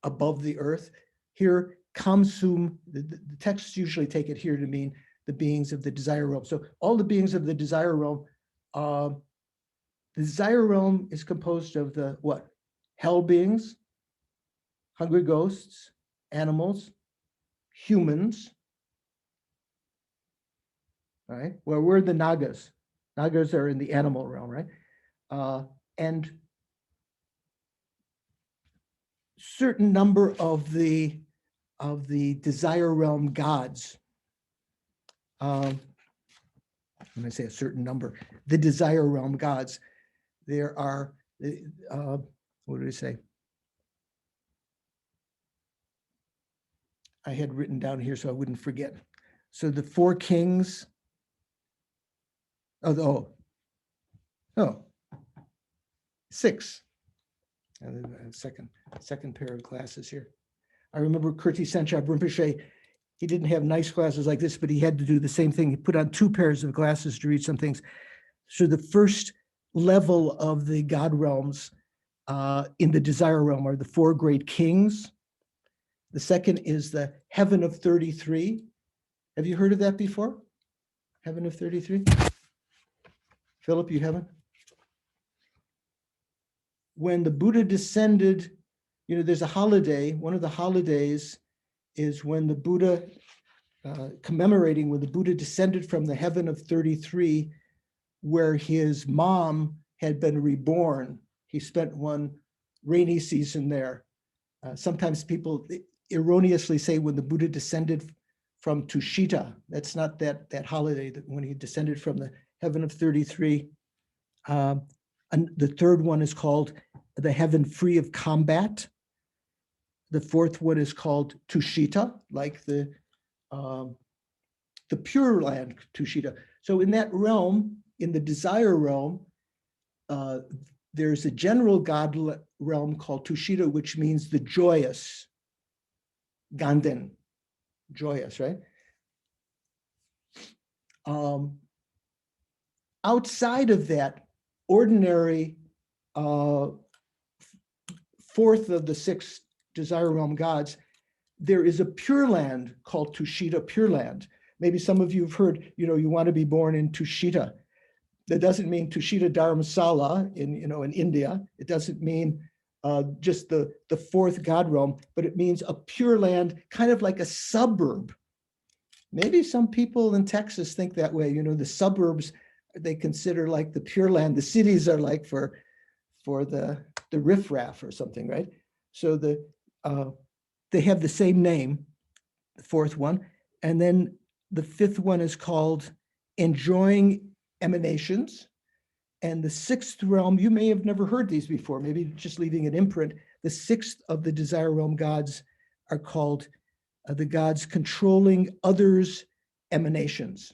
[SPEAKER 1] above the earth. Here, kamsum, the texts usually take it here to mean the beings of the desire realm. So all the beings of the desire realm, the desire realm is composed of the what? Hell beings, hungry ghosts, animals, humans. Right? Well, we're the nagas. Nagas are in the animal realm, right? And certain number of the desire realm gods. When I say a certain number, the desire realm gods, there are, what did I say? I had written down here so I wouldn't forget. So the 4 kings, oh, 6. Second pair of glasses here. I remember Kirti Senchab Rinpoche, he didn't have nice glasses like this, but he had to do the same thing. He put on 2 pairs of glasses to read some things. So the first level of the God realms in the desire realm are the 4 great kings. The second is the heaven of 33. Have you heard of that before? Heaven of 33? Philip, you haven't? When the Buddha descended, there's a holiday. One of the holidays is when the Buddha, commemorating when the Buddha descended from the heaven of 33, where his mom had been reborn. He spent one rainy season there. Sometimes people erroneously say when the Buddha descended from Tushita. That's not that holiday, that when he descended from the heaven of 33. And the third one is called the heaven free of combat. The fourth one is called Tushita, like the Pure Land Tushita. So in that realm, in the desire realm, there's a general God realm called Tushita, which means the joyous, Ganden, joyous, right? Outside of that ordinary fourth of the 6 desire realm gods, there is a Pure Land called Tushita Pure Land. Maybe some of you have heard, you want to be born in Tushita. That doesn't mean Tushita Dharamsala in India. It doesn't mean just the 4th God realm, but it means a Pure Land, kind of like a suburb. Maybe some people in Texas think that way. The suburbs, they consider like the Pure Land. The cities are like for the riffraff or something, right? So they have the same name, the 4th one. And then the 5th one is called Enjoying Emanations. And the 6th realm, you may have never heard these before, maybe just leaving an imprint. The sixth of the desire realm gods are called the gods controlling others' emanations.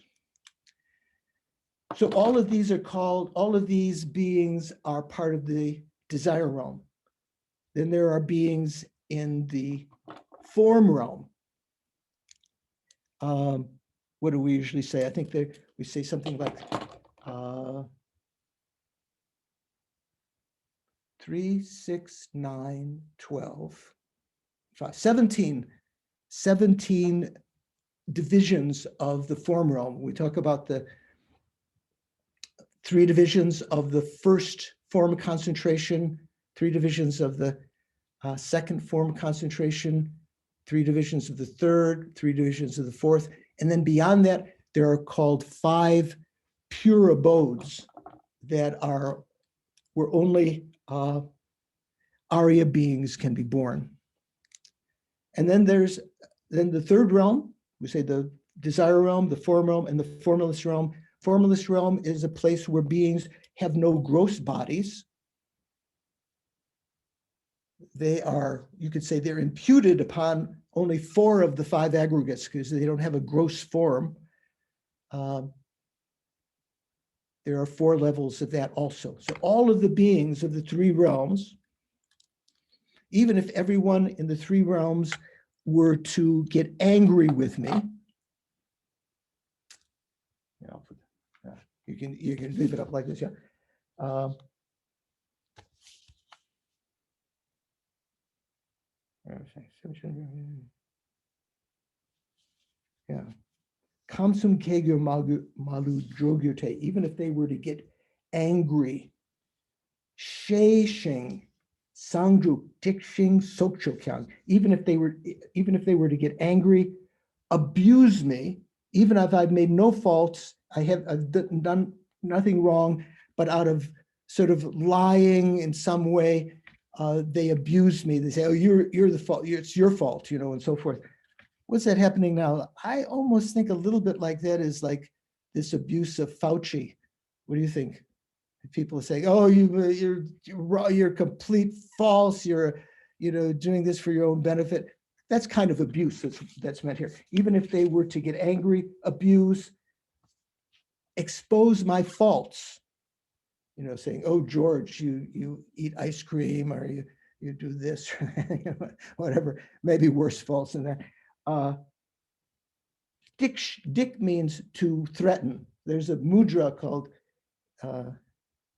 [SPEAKER 1] So all of these beings are part of the desire realm. Then there are beings in the form realm. What do we usually say? I think we say something like 3, 6, 9, 12, 5, 17 divisions of the form realm. We talk about the 3 divisions of the first form concentration, 3 divisions of the second form concentration, 3 divisions of the third, 3 divisions of the fourth. And then beyond that, there are called 5 pure abodes that are where only Arya beings can be born. And then there's the third realm. We say the desire realm, the form realm, and the formless realm. Formless realm is a place where beings have no gross bodies. They are, you could say, they're imputed upon only 4 of the 5 aggregates because they don't have a gross form. There are 4 levels of that also. So all of the beings of the 3 realms, even if everyone in the 3 realms were to get angry with me, you can leave it up like this, yeah. Yeah. Kamsum kegyo malu drogyute, even if they were to get angry, sheshing, sangju, tikshing, sokchokyang, even if they were to get angry, abuse me, even if I've made no faults, I've done nothing wrong, but out of sort of lying in some way, they abuse me. They say, "Oh, you're the fault. It's your fault," and so forth. What's that happening now? I almost think a little bit like that is like this abuse of Fauci. What do you think? People are saying, "Oh, you're complete false. You're, doing this for your own benefit." That's kind of abuse that's meant here. Even if they were to get angry, abuse, expose my faults, saying, "Oh, George, you eat ice cream, or you do this," whatever, maybe worse faults than that. Dik means to threaten. There's a mudra called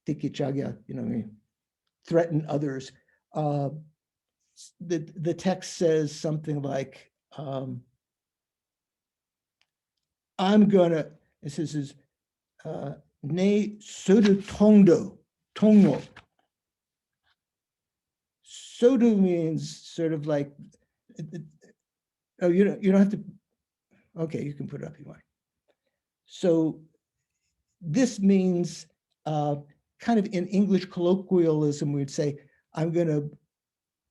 [SPEAKER 1] Dikichagya, threaten others. The text says something like, it says, ne sodu tongno. Sodu means sort of like, oh, you don't have to, okay, you can put it up if you want. So this means kind of in English colloquialism, we'd say, I'm gonna,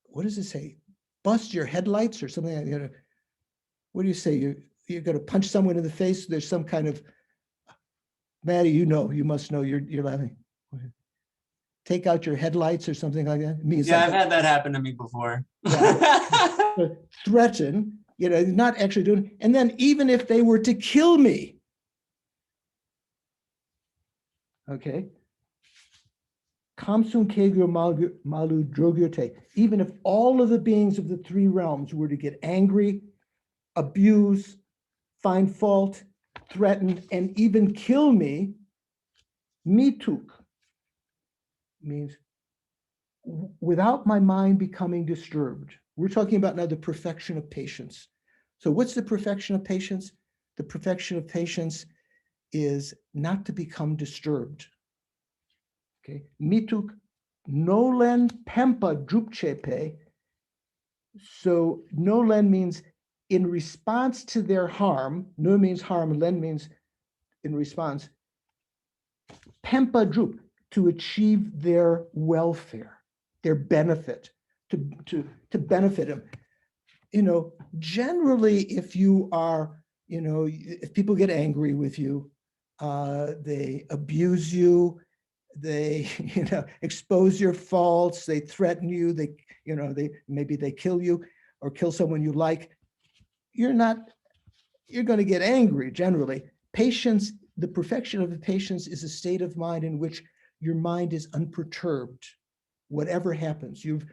[SPEAKER 1] what does it say? Bust your headlights or something like that. What do you say? You're gonna punch someone in the face. There's some kind of, Maddie, you must know, you're laughing. Take out your headlights or something like that. It means
[SPEAKER 2] Yeah,
[SPEAKER 1] like,
[SPEAKER 2] I've had that happen to me before.
[SPEAKER 1] threaten, not actually doing, and then even if they were to kill me, okay, Kamsun kegyo malu drogyote, even if all of the beings of the 3 realms were to get angry, abuse, find fault, threaten, and even kill me, mituk means without my mind becoming disturbed. We're talking about now the perfection of patience. So what's the perfection of patience? The perfection of patience is not to become disturbed. Okay, mituk nolen pempa drupchepe. So nolen means in response to their harm. No means harm, len means in response. Pempa drup, to achieve their welfare, their benefit, to benefit them. Generally, if you are, if people get angry with you, they abuse you, they, expose your faults, they threaten you, maybe they kill you or kill someone you like, you're going to get angry generally. Patience, the perfection of the patience is a state of mind in which your mind is unperturbed. Whatever happens, you've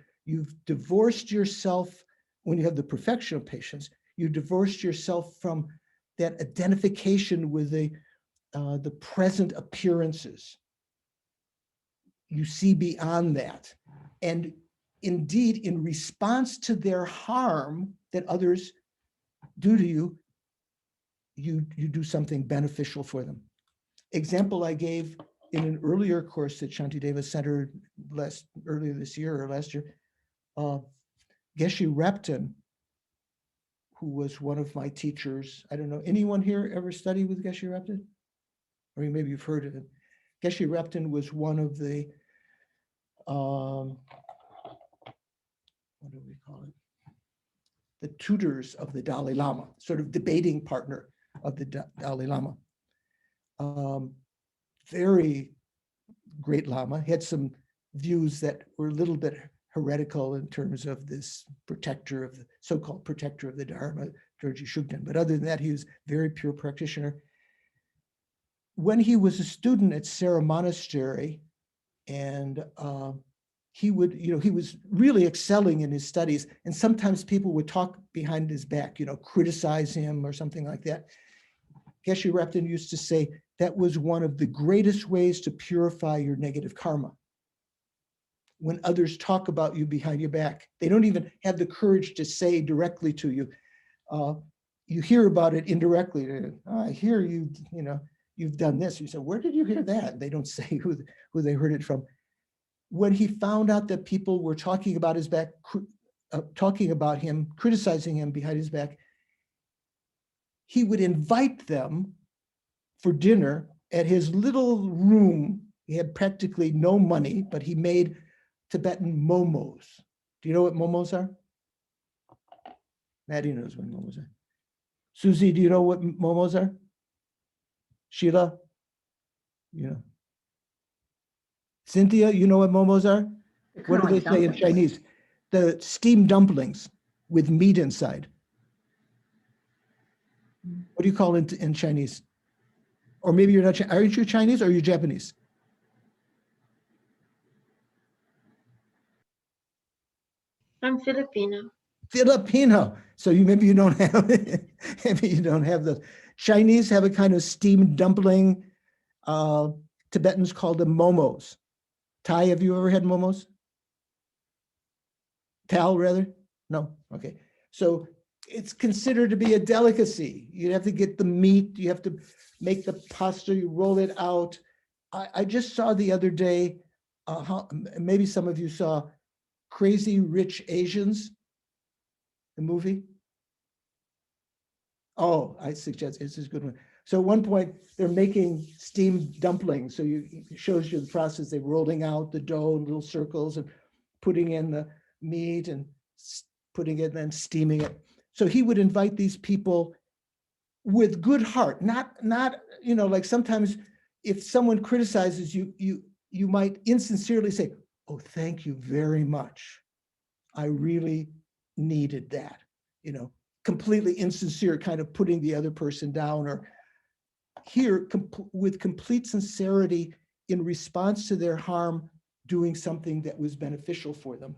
[SPEAKER 1] divorced yourself. When you have the perfection of patience, you divorced yourself from that identification with the present appearances. You see beyond that. And indeed, in response to their harm that others do to you, you do something beneficial for them. Example I gave in an earlier course that Shantideva Center earlier this year or last year, Geshe Repton, who was one of my teachers. I don't know, anyone here ever studied with Geshe Repton? Or maybe you've heard of it. Geshe Repton was one of the, what do we call it? The tutors of the Dalai Lama, sort of debating partner of the Dalai Lama. Very great Lama, had some views that were a little bit heretical in terms of this protector of the so-called protector of the Dharma, Dorji Shugden. But other than that, he was a very pure practitioner. When he was a student at Sera Monastery, and he was really excelling in his studies, and sometimes people would talk behind his back, criticize him or something like that. Geshe Repton used to say that was one of the greatest ways to purify your negative karma. When others talk about you behind your back, they don't even have the courage to say directly to you. You hear about it indirectly. I hear you've done this. You say, where did you hear that? They don't say who they heard it from. When he found out that people were talking about his back, talking about him, criticizing him behind his back, he would invite them for dinner at his little room. He had practically no money, but he made Tibetan momos. Do you know what momos are? Maddie knows what momos are. Susie, do you know what momos are? Sheila? Cynthia, you know what momos are? What do they say in Chinese? The steamed dumplings with meat inside. What do you call it in Chinese? Or maybe you're not, aren't you Chinese or are you Japanese?
[SPEAKER 6] I'm Filipino.
[SPEAKER 1] Filipino. So maybe you don't have the Chinese have a kind of steamed dumpling. Tibetans call them momos. Thai, have you ever had momos? Tal, rather? No? Okay. So it's considered to be a delicacy. You have to get the meat, you have to make the pasta, you roll it out. I just saw the other day, maybe some of you saw Crazy Rich Asians, the movie. Oh, I suggest it's a good one. So at one point they're making steamed dumplings. So it shows you the process. They're rolling out the dough in little circles and putting in the meat and putting it and then steaming it. So he would invite these people with good heart, not like sometimes if someone criticizes you, you might insincerely say, oh, thank you very much. I really needed that, completely insincere, kind of putting the other person down, or here with complete sincerity in response to their harm, doing something that was beneficial for them,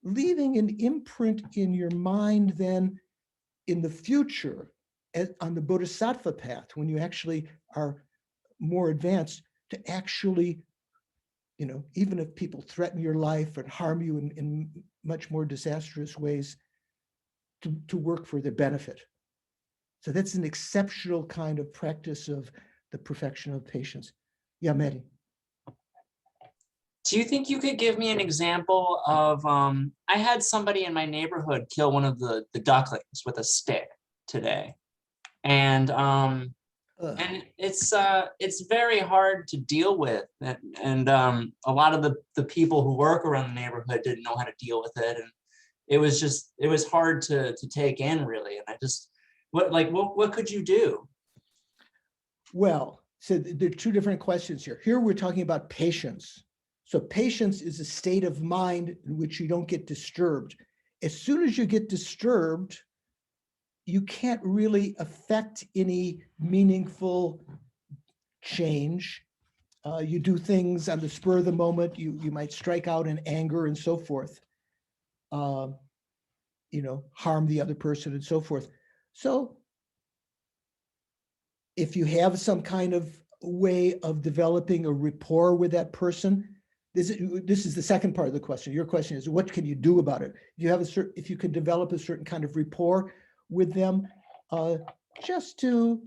[SPEAKER 1] leaving an imprint in your mind then in the future on the bodhisattva path, when you actually are more advanced, to actually, even if people threaten your life and harm you in much more disastrous ways, to work for their benefit. So that's an exceptional kind of practice of the perfection of patience. Yeah, Mehdi.
[SPEAKER 2] Do you think you could give me an example of, I had somebody in my neighborhood kill one of the ducklings with a stick today. And it's very hard to deal with. And a lot of the people who work around the neighborhood didn't know how to deal with it. And it was hard to take in, really. And I just, what could you do?
[SPEAKER 1] Well, So there are two different questions here. Here we're talking about patience. So patience is a state of mind in which you don't get disturbed. As soon as you get disturbed, you can't really affect any meaningful change. You do things on the spur of the moment. You might strike out in anger and so forth. Harm the other person and so forth. So if you have some kind of way of developing a rapport with that person, this is the second part of the question. Your question is, what can you do about it? If you can develop a certain kind of rapport with them, just to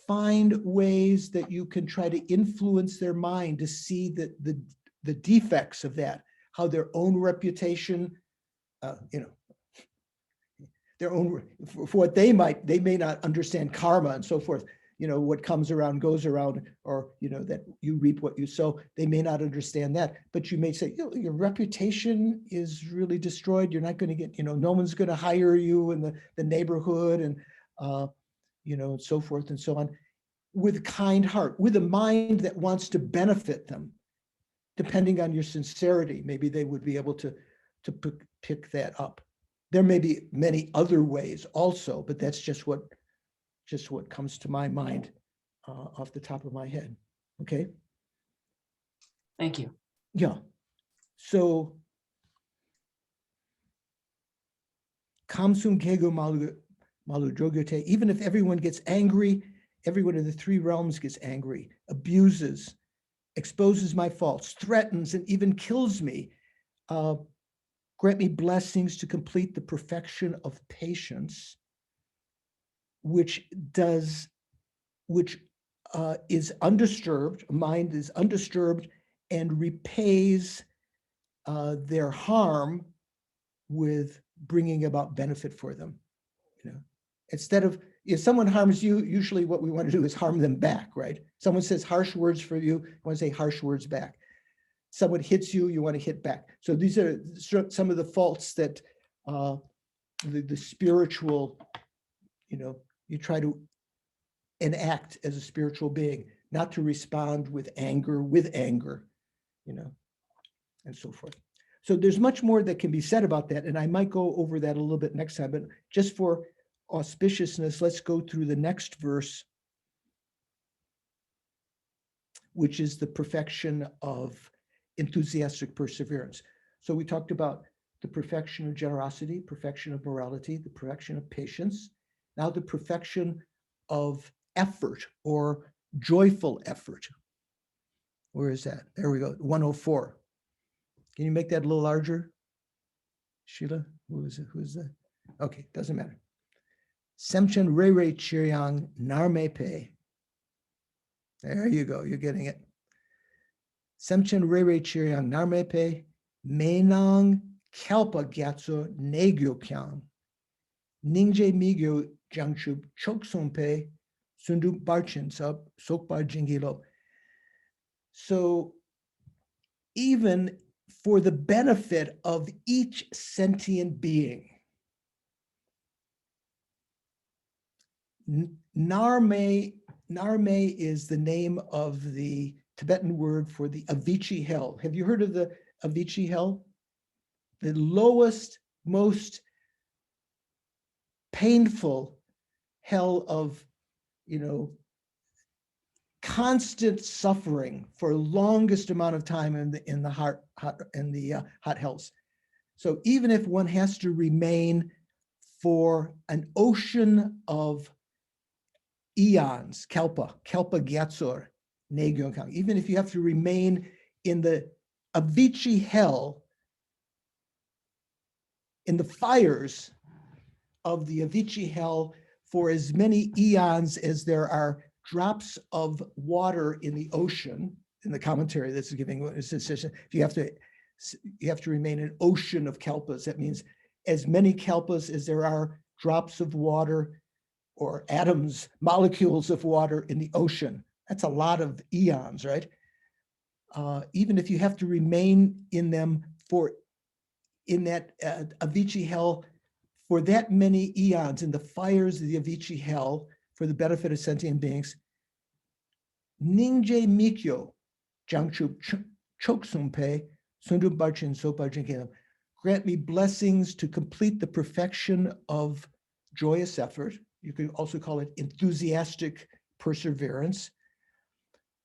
[SPEAKER 1] find ways that you can try to influence their mind to see the defects of that, how their own reputation, their own, for what they may not understand karma and so forth. What comes around goes around, or, that you reap what you sow. They may not understand that, but you may say, your reputation is really destroyed. You're not going to get, no one's going to hire you in the neighborhood, and, and so forth and so on, with a kind heart, with a mind that wants to benefit them. Depending on your sincerity, maybe they would be able to pick that up. There may be many other ways also, but that's just what comes to my mind off the top of my head. Okay.
[SPEAKER 2] Thank you.
[SPEAKER 1] Yeah. So Kamsum Kego Malu Drogote, even if everyone gets angry, everyone in the three realms gets angry, abuses, exposes my faults, threatens, and even kills me. Grant me blessings to complete the perfection of patience, which is undisturbed, mind is undisturbed, and repays their harm with bringing about benefit for them. Instead of, if someone harms you, usually what we want to do is harm them back, right? Someone says harsh words for you, you want to say harsh words back. Someone hits you, you want to hit back. So these are some of the faults that the spiritual, you try to enact as a spiritual being, not to respond with anger, and so forth. So there's much more that can be said about that, and I might go over that a little bit next time, but just for auspiciousness, let's go through the next verse, which is the perfection of enthusiastic perseverance. So we talked about the perfection of generosity, perfection of morality, the perfection of patience, now the perfection of effort or joyful effort. Where is that? There we go, 104. Can you make that a little larger? Sheila, who is it? Who is that? Okay, doesn't matter. Semchen Rere Chiryang Narmepe. There you go, you're getting it. Semchen Rere Chiryang Narmepe, Menang Kalpa Gyatso Negyo Kyang, Ningje Migyo Jangchub Choksompe, Sundu Barchin Sub, Sokbar Jingilo. So even for the benefit of each sentient being, Narme is the name of the Tibetan word for the Avicii hell. Have you heard of the Avicii hell? The lowest, most painful hell of, constant suffering for longest amount of time in the hot hells. So even if one has to remain for an ocean of eons, kalpa gyatsur, negyonkang, even if you have to remain in the Avicii hell, in the fires of the Avicii hell for as many eons as there are drops of water in the ocean. In the commentary that's giving this decision, you have to remain an ocean of kalpas. That means as many kalpas as there are drops of water or atoms, molecules of water in the ocean. That's a lot of eons, right? Even if you have to remain in them in that Avicii hell for that many eons, in the fires of the Avicii hell for the benefit of sentient beings, Ningje Mikyo, Jangchup Choksumpe, Sundum Barchin Soparchin Kelam. Grant me blessings to complete the perfection of joyous effort. You could also call it enthusiastic perseverance,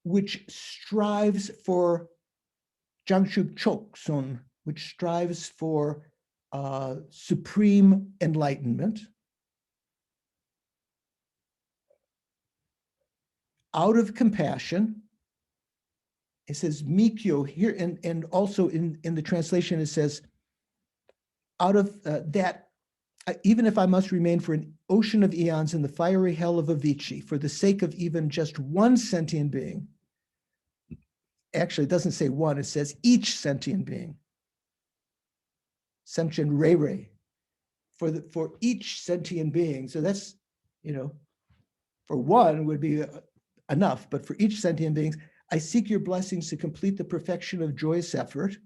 [SPEAKER 1] which strives for Jangchup Choksun, which strives for supreme enlightenment. Out of compassion, it says Mikyo here, and also in the translation it says, out of that, even if I must remain for an ocean of eons in the fiery hell of Avicii, for the sake of even just one sentient being. Actually, it doesn't say one, it says each sentient being. Semchen Rere, for each sentient being. So that's, for one would be enough, but for each sentient being, I seek your blessings to complete the perfection of joyous effort,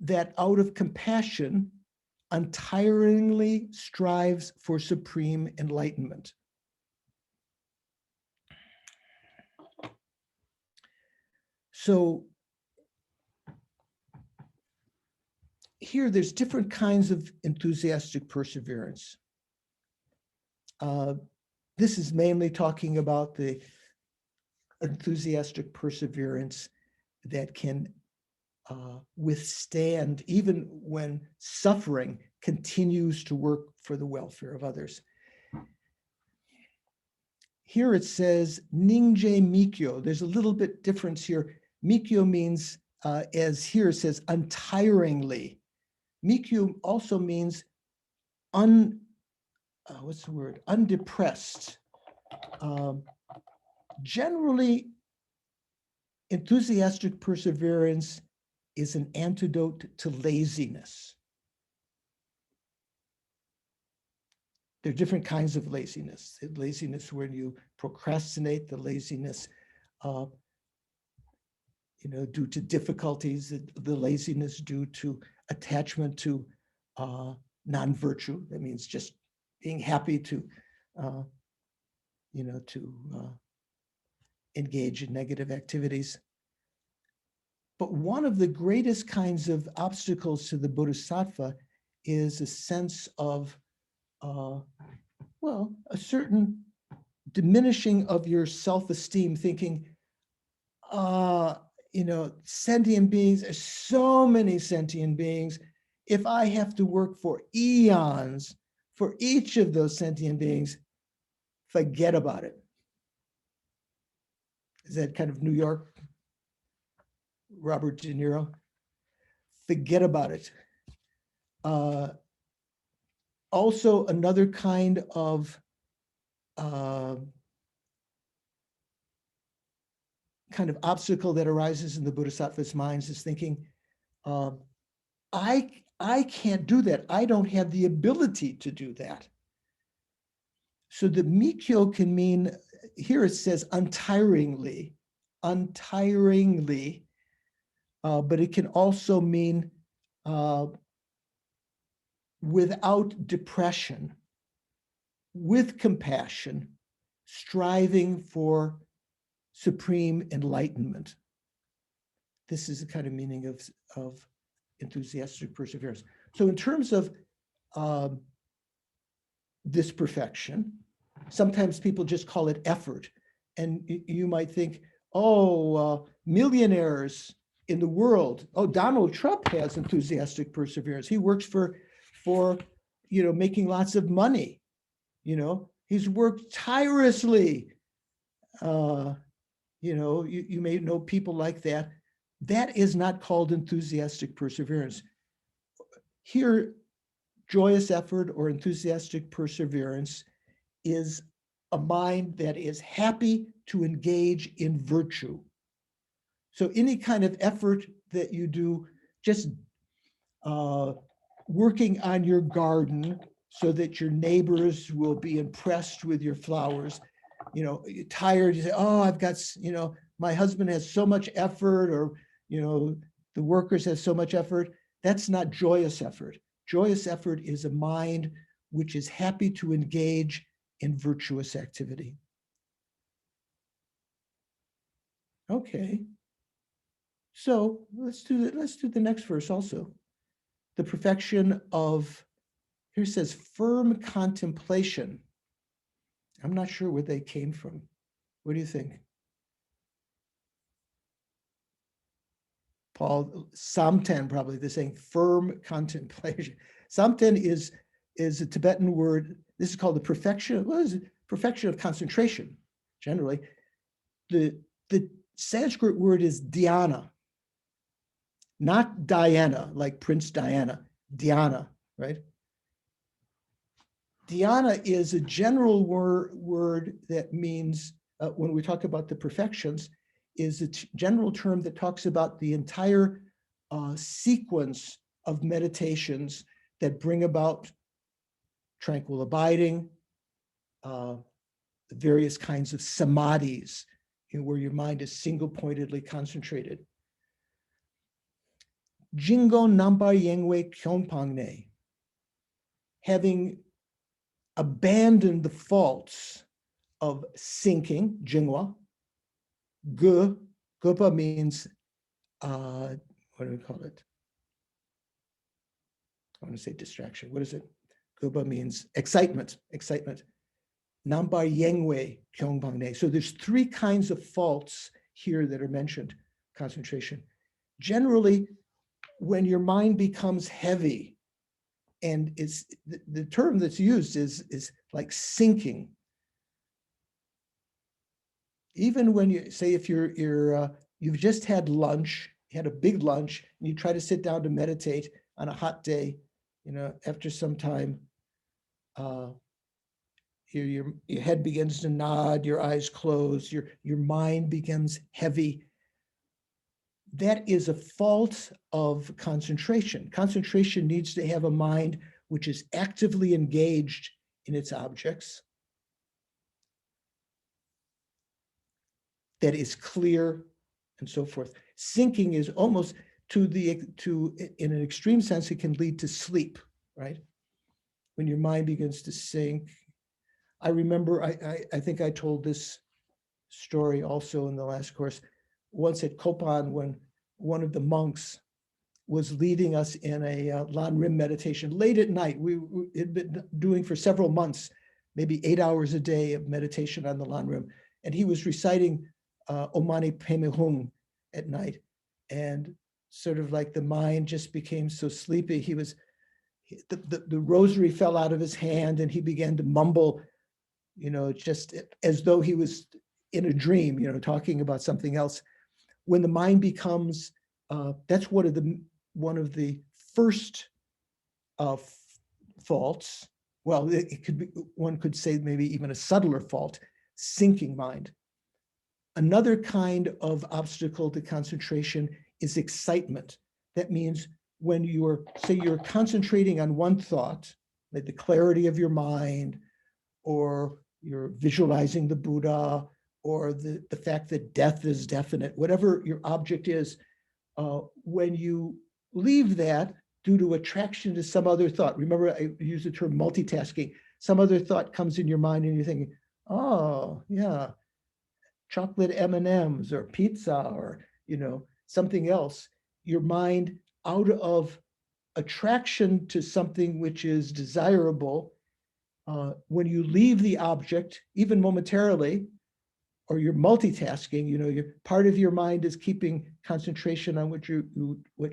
[SPEAKER 1] that out of compassion untiringly strives for supreme enlightenment. So here, there's different kinds of enthusiastic perseverance. This is mainly talking about the enthusiastic perseverance that can withstand, even when suffering continues to work for the welfare of others. Here it says Ningje Mikyo. There's a little bit difference here. Mikyo means, as here it says, untiringly. Mikyo also means undepressed. Generally, enthusiastic perseverance is an antidote to laziness. There are different kinds of laziness. The laziness when you procrastinate, the laziness due to difficulties, the laziness due to attachment to non-virtue. That means just being happy to engage in negative activities. But one of the greatest kinds of obstacles to the bodhisattva is a sense of, a certain diminishing of your self-esteem, thinking, sentient beings, there's so many sentient beings. If I have to work for eons for each of those sentient beings, forget about it. Is that kind of New York? Robert De Niro? Forget about it. Also, another kind of obstacle that arises in the bodhisattva's minds is thinking, I can't do that. I don't have the ability to do that. So the Mikyo can mean, here it says untiringly, but it can also mean without depression, with compassion, striving for supreme enlightenment. This is the kind of meaning of enthusiastic perseverance. So in terms of this perfection, sometimes people just call it effort. And you might think, millionaires in the world, Donald Trump has enthusiastic perseverance. He works for making lots of money. He's worked tirelessly. You may know people like that. That is not called enthusiastic perseverance. Here, joyous effort or enthusiastic perseverance is a mind that is happy to engage in virtue. So any kind of effort that you do, just working on your garden so that your neighbors will be impressed with your flowers. You're tired, you say, I've got, my husband has so much effort, or, the workers have so much effort. That's not joyous effort. Joyous effort is a mind which is happy to engage in virtuous activity. Okay. So let's do the next verse also. The perfection of, here it says firm contemplation. I'm not sure where they came from. What do you think? Paul, samten, probably they're saying firm contemplation. Samten is a Tibetan word. This is called the perfection. What is it? Perfection of concentration, generally. The Sanskrit word is dhyana, not Diana, like Prince Diana, dhyana, right? Dhyana is a general word that means, when we talk about the perfections, is a general term that talks about the entire sequence of meditations that bring about tranquil abiding, various kinds of samadhis, where your mind is single-pointedly concentrated. Jingo Nampa Yengwe Kyonpangne, having abandoned the faults of sinking, jingwa. Gupa means, what do we call it? I want to say distraction. What is it? Gupa means excitement. Nambar yengwe kyongpangne. So there's three kinds of faults here that are mentioned. Concentration. Generally, when your mind becomes heavy, and it's the term that's used is like sinking. Even when you say, if you've just had lunch, you had a big lunch, and you try to sit down to meditate on a hot day, after some time, your head begins to nod, your eyes close, your mind becomes heavy. That is a fault of concentration. Concentration needs to have a mind which is actively engaged in its objects, that is clear, and so forth. Sinking is almost in an extreme sense, it can lead to sleep, right? When your mind begins to sink. I remember, I think I told this story also in the last course, once at Kopan, when one of the monks was leading us in a Lanrim meditation late at night. We had been doing for several months, maybe 8 hours a day of meditation on the Lanrim. And he was reciting Omani Peme Hung at night. And sort of like the mind just became so sleepy. The rosary fell out of his hand and he began to mumble, just as though he was in a dream, talking about something else. When the mind becomes, that's one of the first faults. Well, it could be, one could say maybe even a subtler fault, sinking mind. Another kind of obstacle to concentration is excitement. That means when you're concentrating on one thought, like the clarity of your mind, or you're visualizing the Buddha, or the fact that death is definite, whatever your object is, when you leave that due to attraction to some other thought, remember I use the term multitasking, some other thought comes in your mind and you're thinking, oh yeah, chocolate M&Ms or pizza or something else. Your mind, out of attraction to something which is desirable, when you leave the object, even momentarily, or you're multitasking, your part of your mind is keeping concentration on what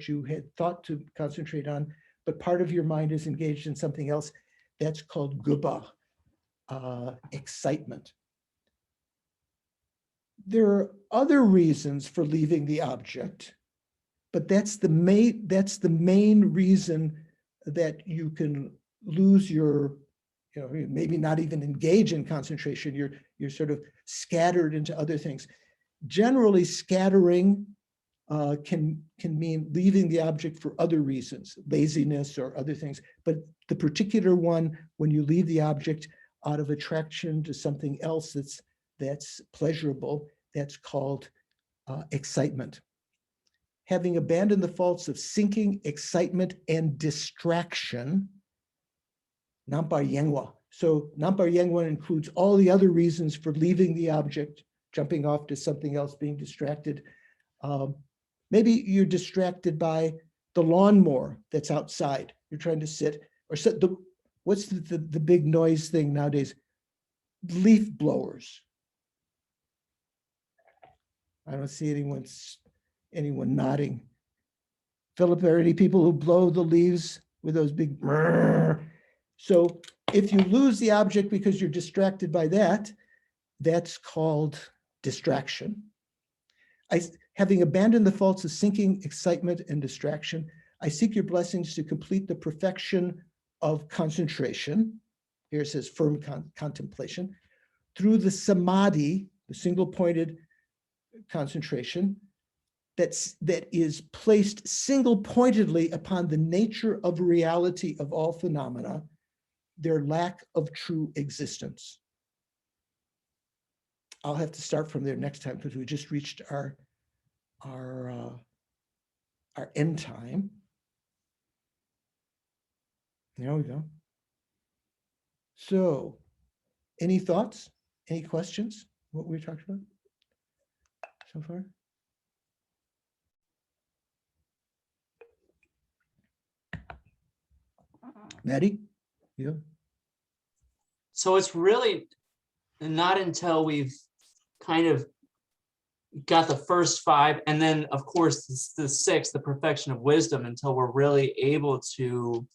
[SPEAKER 1] you had thought to concentrate on, but part of your mind is engaged in something else. That's called guba, excitement. There are other reasons for leaving the object, but that's the main reason that you can lose your, maybe not even engage in concentration. You're sort of scattered into other things. Generally, scattering can mean leaving the object for other reasons, laziness or other things. But the particular one, when you leave the object out of attraction to something else that's pleasurable, that's called excitement. Having abandoned the faults of sinking, excitement, and distraction, Nampar Yengwa. So Nampar Yengwa includes all the other reasons for leaving the object jumping off to something else, being distracted. Maybe you're distracted by the lawnmower that's outside. You're trying to sit or sit what's the big noise thing nowadays? Leaf blowers. I don't see anyone nodding. Philip, are there any people who blow the leaves with those big? So if you lose the object because you're distracted by that, that's called distraction. Having abandoned the faults of sinking, excitement, and distraction, I seek your blessings to complete the perfection of concentration. Here it says firm contemplation through the samadhi, the single-pointed concentration that is placed single-pointedly upon the nature of reality of all phenomena, their lack of true existence. I'll have to start from there next time because we just reached our end time. There we go. So, any thoughts? Any questions? What we talked about so far? Maddie? Yeah.
[SPEAKER 2] So it's really not until we've kind of got the first 5, and then of course the 6th, the perfection of wisdom, until we're really able to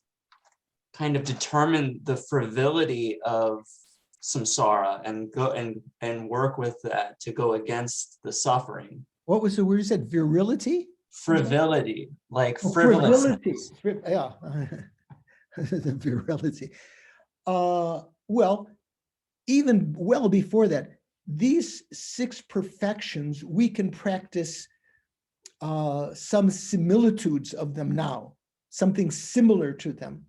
[SPEAKER 2] kind of determine the frivolity of samsara and go and work with that to go against the suffering.
[SPEAKER 1] What was the word you said? Virility?
[SPEAKER 2] Frivolity, like
[SPEAKER 1] Oh,
[SPEAKER 2] frivolousness.
[SPEAKER 1] Yeah. The virility. Well, even well before that, these 6 perfections, we can practice some similitudes of them now, something similar to them.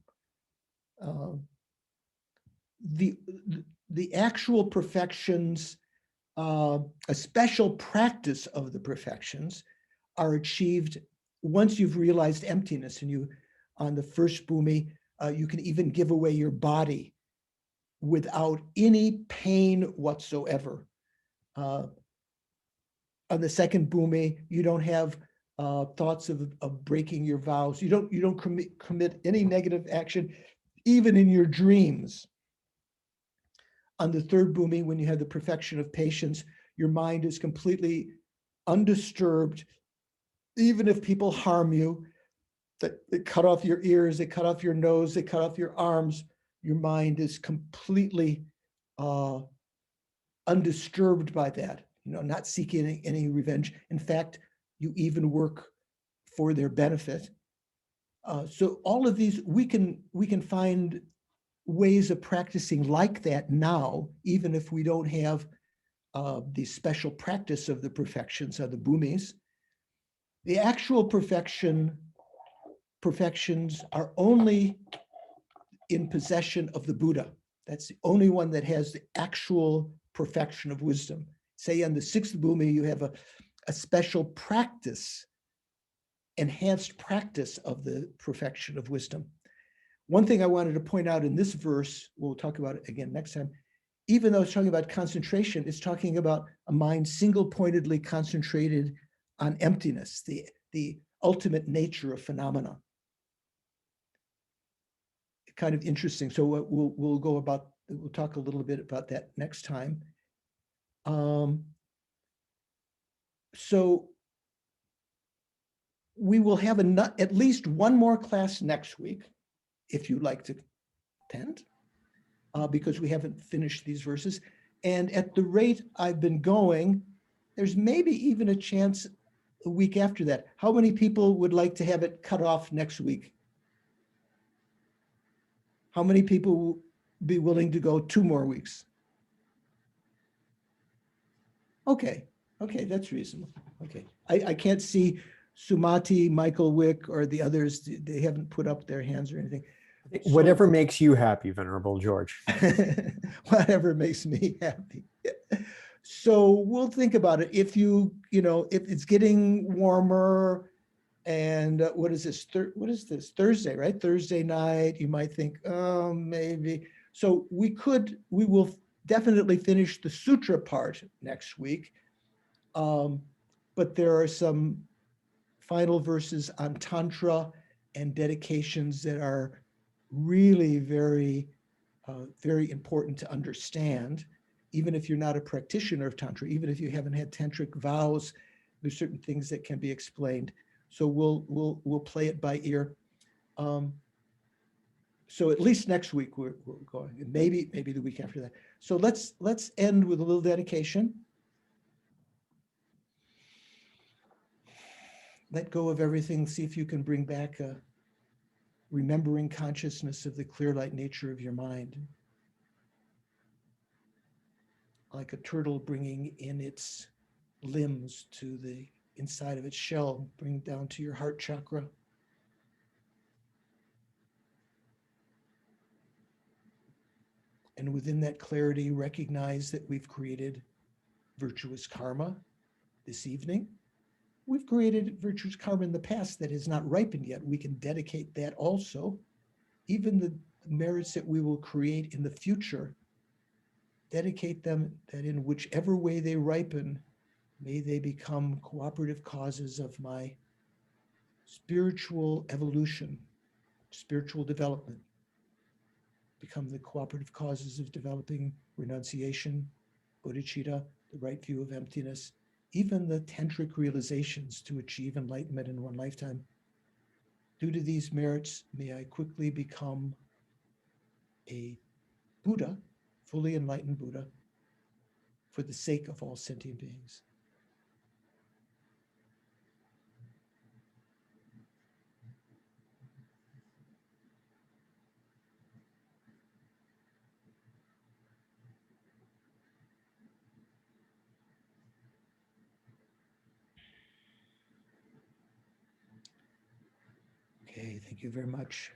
[SPEAKER 1] The actual perfections, a special practice of the perfections are achieved once you've realized emptiness, and you, on the first bhumi, you can even give away your body without any pain whatsoever. On the second bhumi, you don't have thoughts of breaking your vows. You don't commit any negative action, even in your dreams. On the third bhumi, when you have the perfection of patience, your mind is completely undisturbed. Even if people harm you, they cut off your ears, they cut off your nose, they cut off your arms, your mind is completely undisturbed by that, not seeking any revenge. In fact, you even work for their benefit. So all of these, we can find ways of practicing like that now, even if we don't have the special practice of the perfections of the bhumis. The actual perfections are only in possession of the Buddha. That's the only one that has the actual perfection of wisdom. Say on the 6th bhumi, you have a special practice, enhanced practice of the perfection of wisdom. One thing I wanted to point out in this verse, we'll talk about it again next time, even though it's talking about concentration, it's talking about a mind single-pointedly concentrated on emptiness, the ultimate nature of phenomena. Kind of interesting. So we'll talk a little bit about that next time. So we will have at least one more class next week, if you'd like to attend, because we haven't finished these verses. And at the rate I've been going, there's maybe even a chance a week after that. How many people would like to have it cut off next week? How many people will be willing to go 2 more weeks? Okay, that's reasonable. Okay, I can't see Sumati, Michael Wick, or the others. They haven't put up their hands or anything.
[SPEAKER 3] Whatever makes you happy, Venerable George.
[SPEAKER 1] Whatever makes me happy. So we'll think about it. If if it's getting warmer, and what is this? Thursday, right? Thursday night, you might think, oh, maybe. So we will definitely finish the sutra part next week. But there are some final verses on Tantra and dedications that are really very, very important to understand. Even if you're not a practitioner of Tantra, even if you haven't had tantric vows, there's certain things that can be explained. So we'll play it by ear. So at least next week we're going, and maybe the week after that. So let's end with a little dedication. Let go of everything. See if you can bring back a remembering consciousness of the clear light nature of your mind. Like a turtle bringing in its limbs to the inside of its shell, bring down to your heart chakra. And within that clarity, recognize that we've created virtuous karma this evening. We've created virtuous karma in the past that has not ripened yet. We can dedicate that also. Even the merits that we will create in the future, dedicate them that in whichever way they ripen, may they become cooperative causes of my spiritual evolution, spiritual development, become the cooperative causes of developing renunciation, bodhicitta, the right view of emptiness, even the tantric realizations to achieve enlightenment in one lifetime. Due to these merits, may I quickly become a Buddha, fully enlightened Buddha, for the sake of all sentient beings. Okay, thank you very much.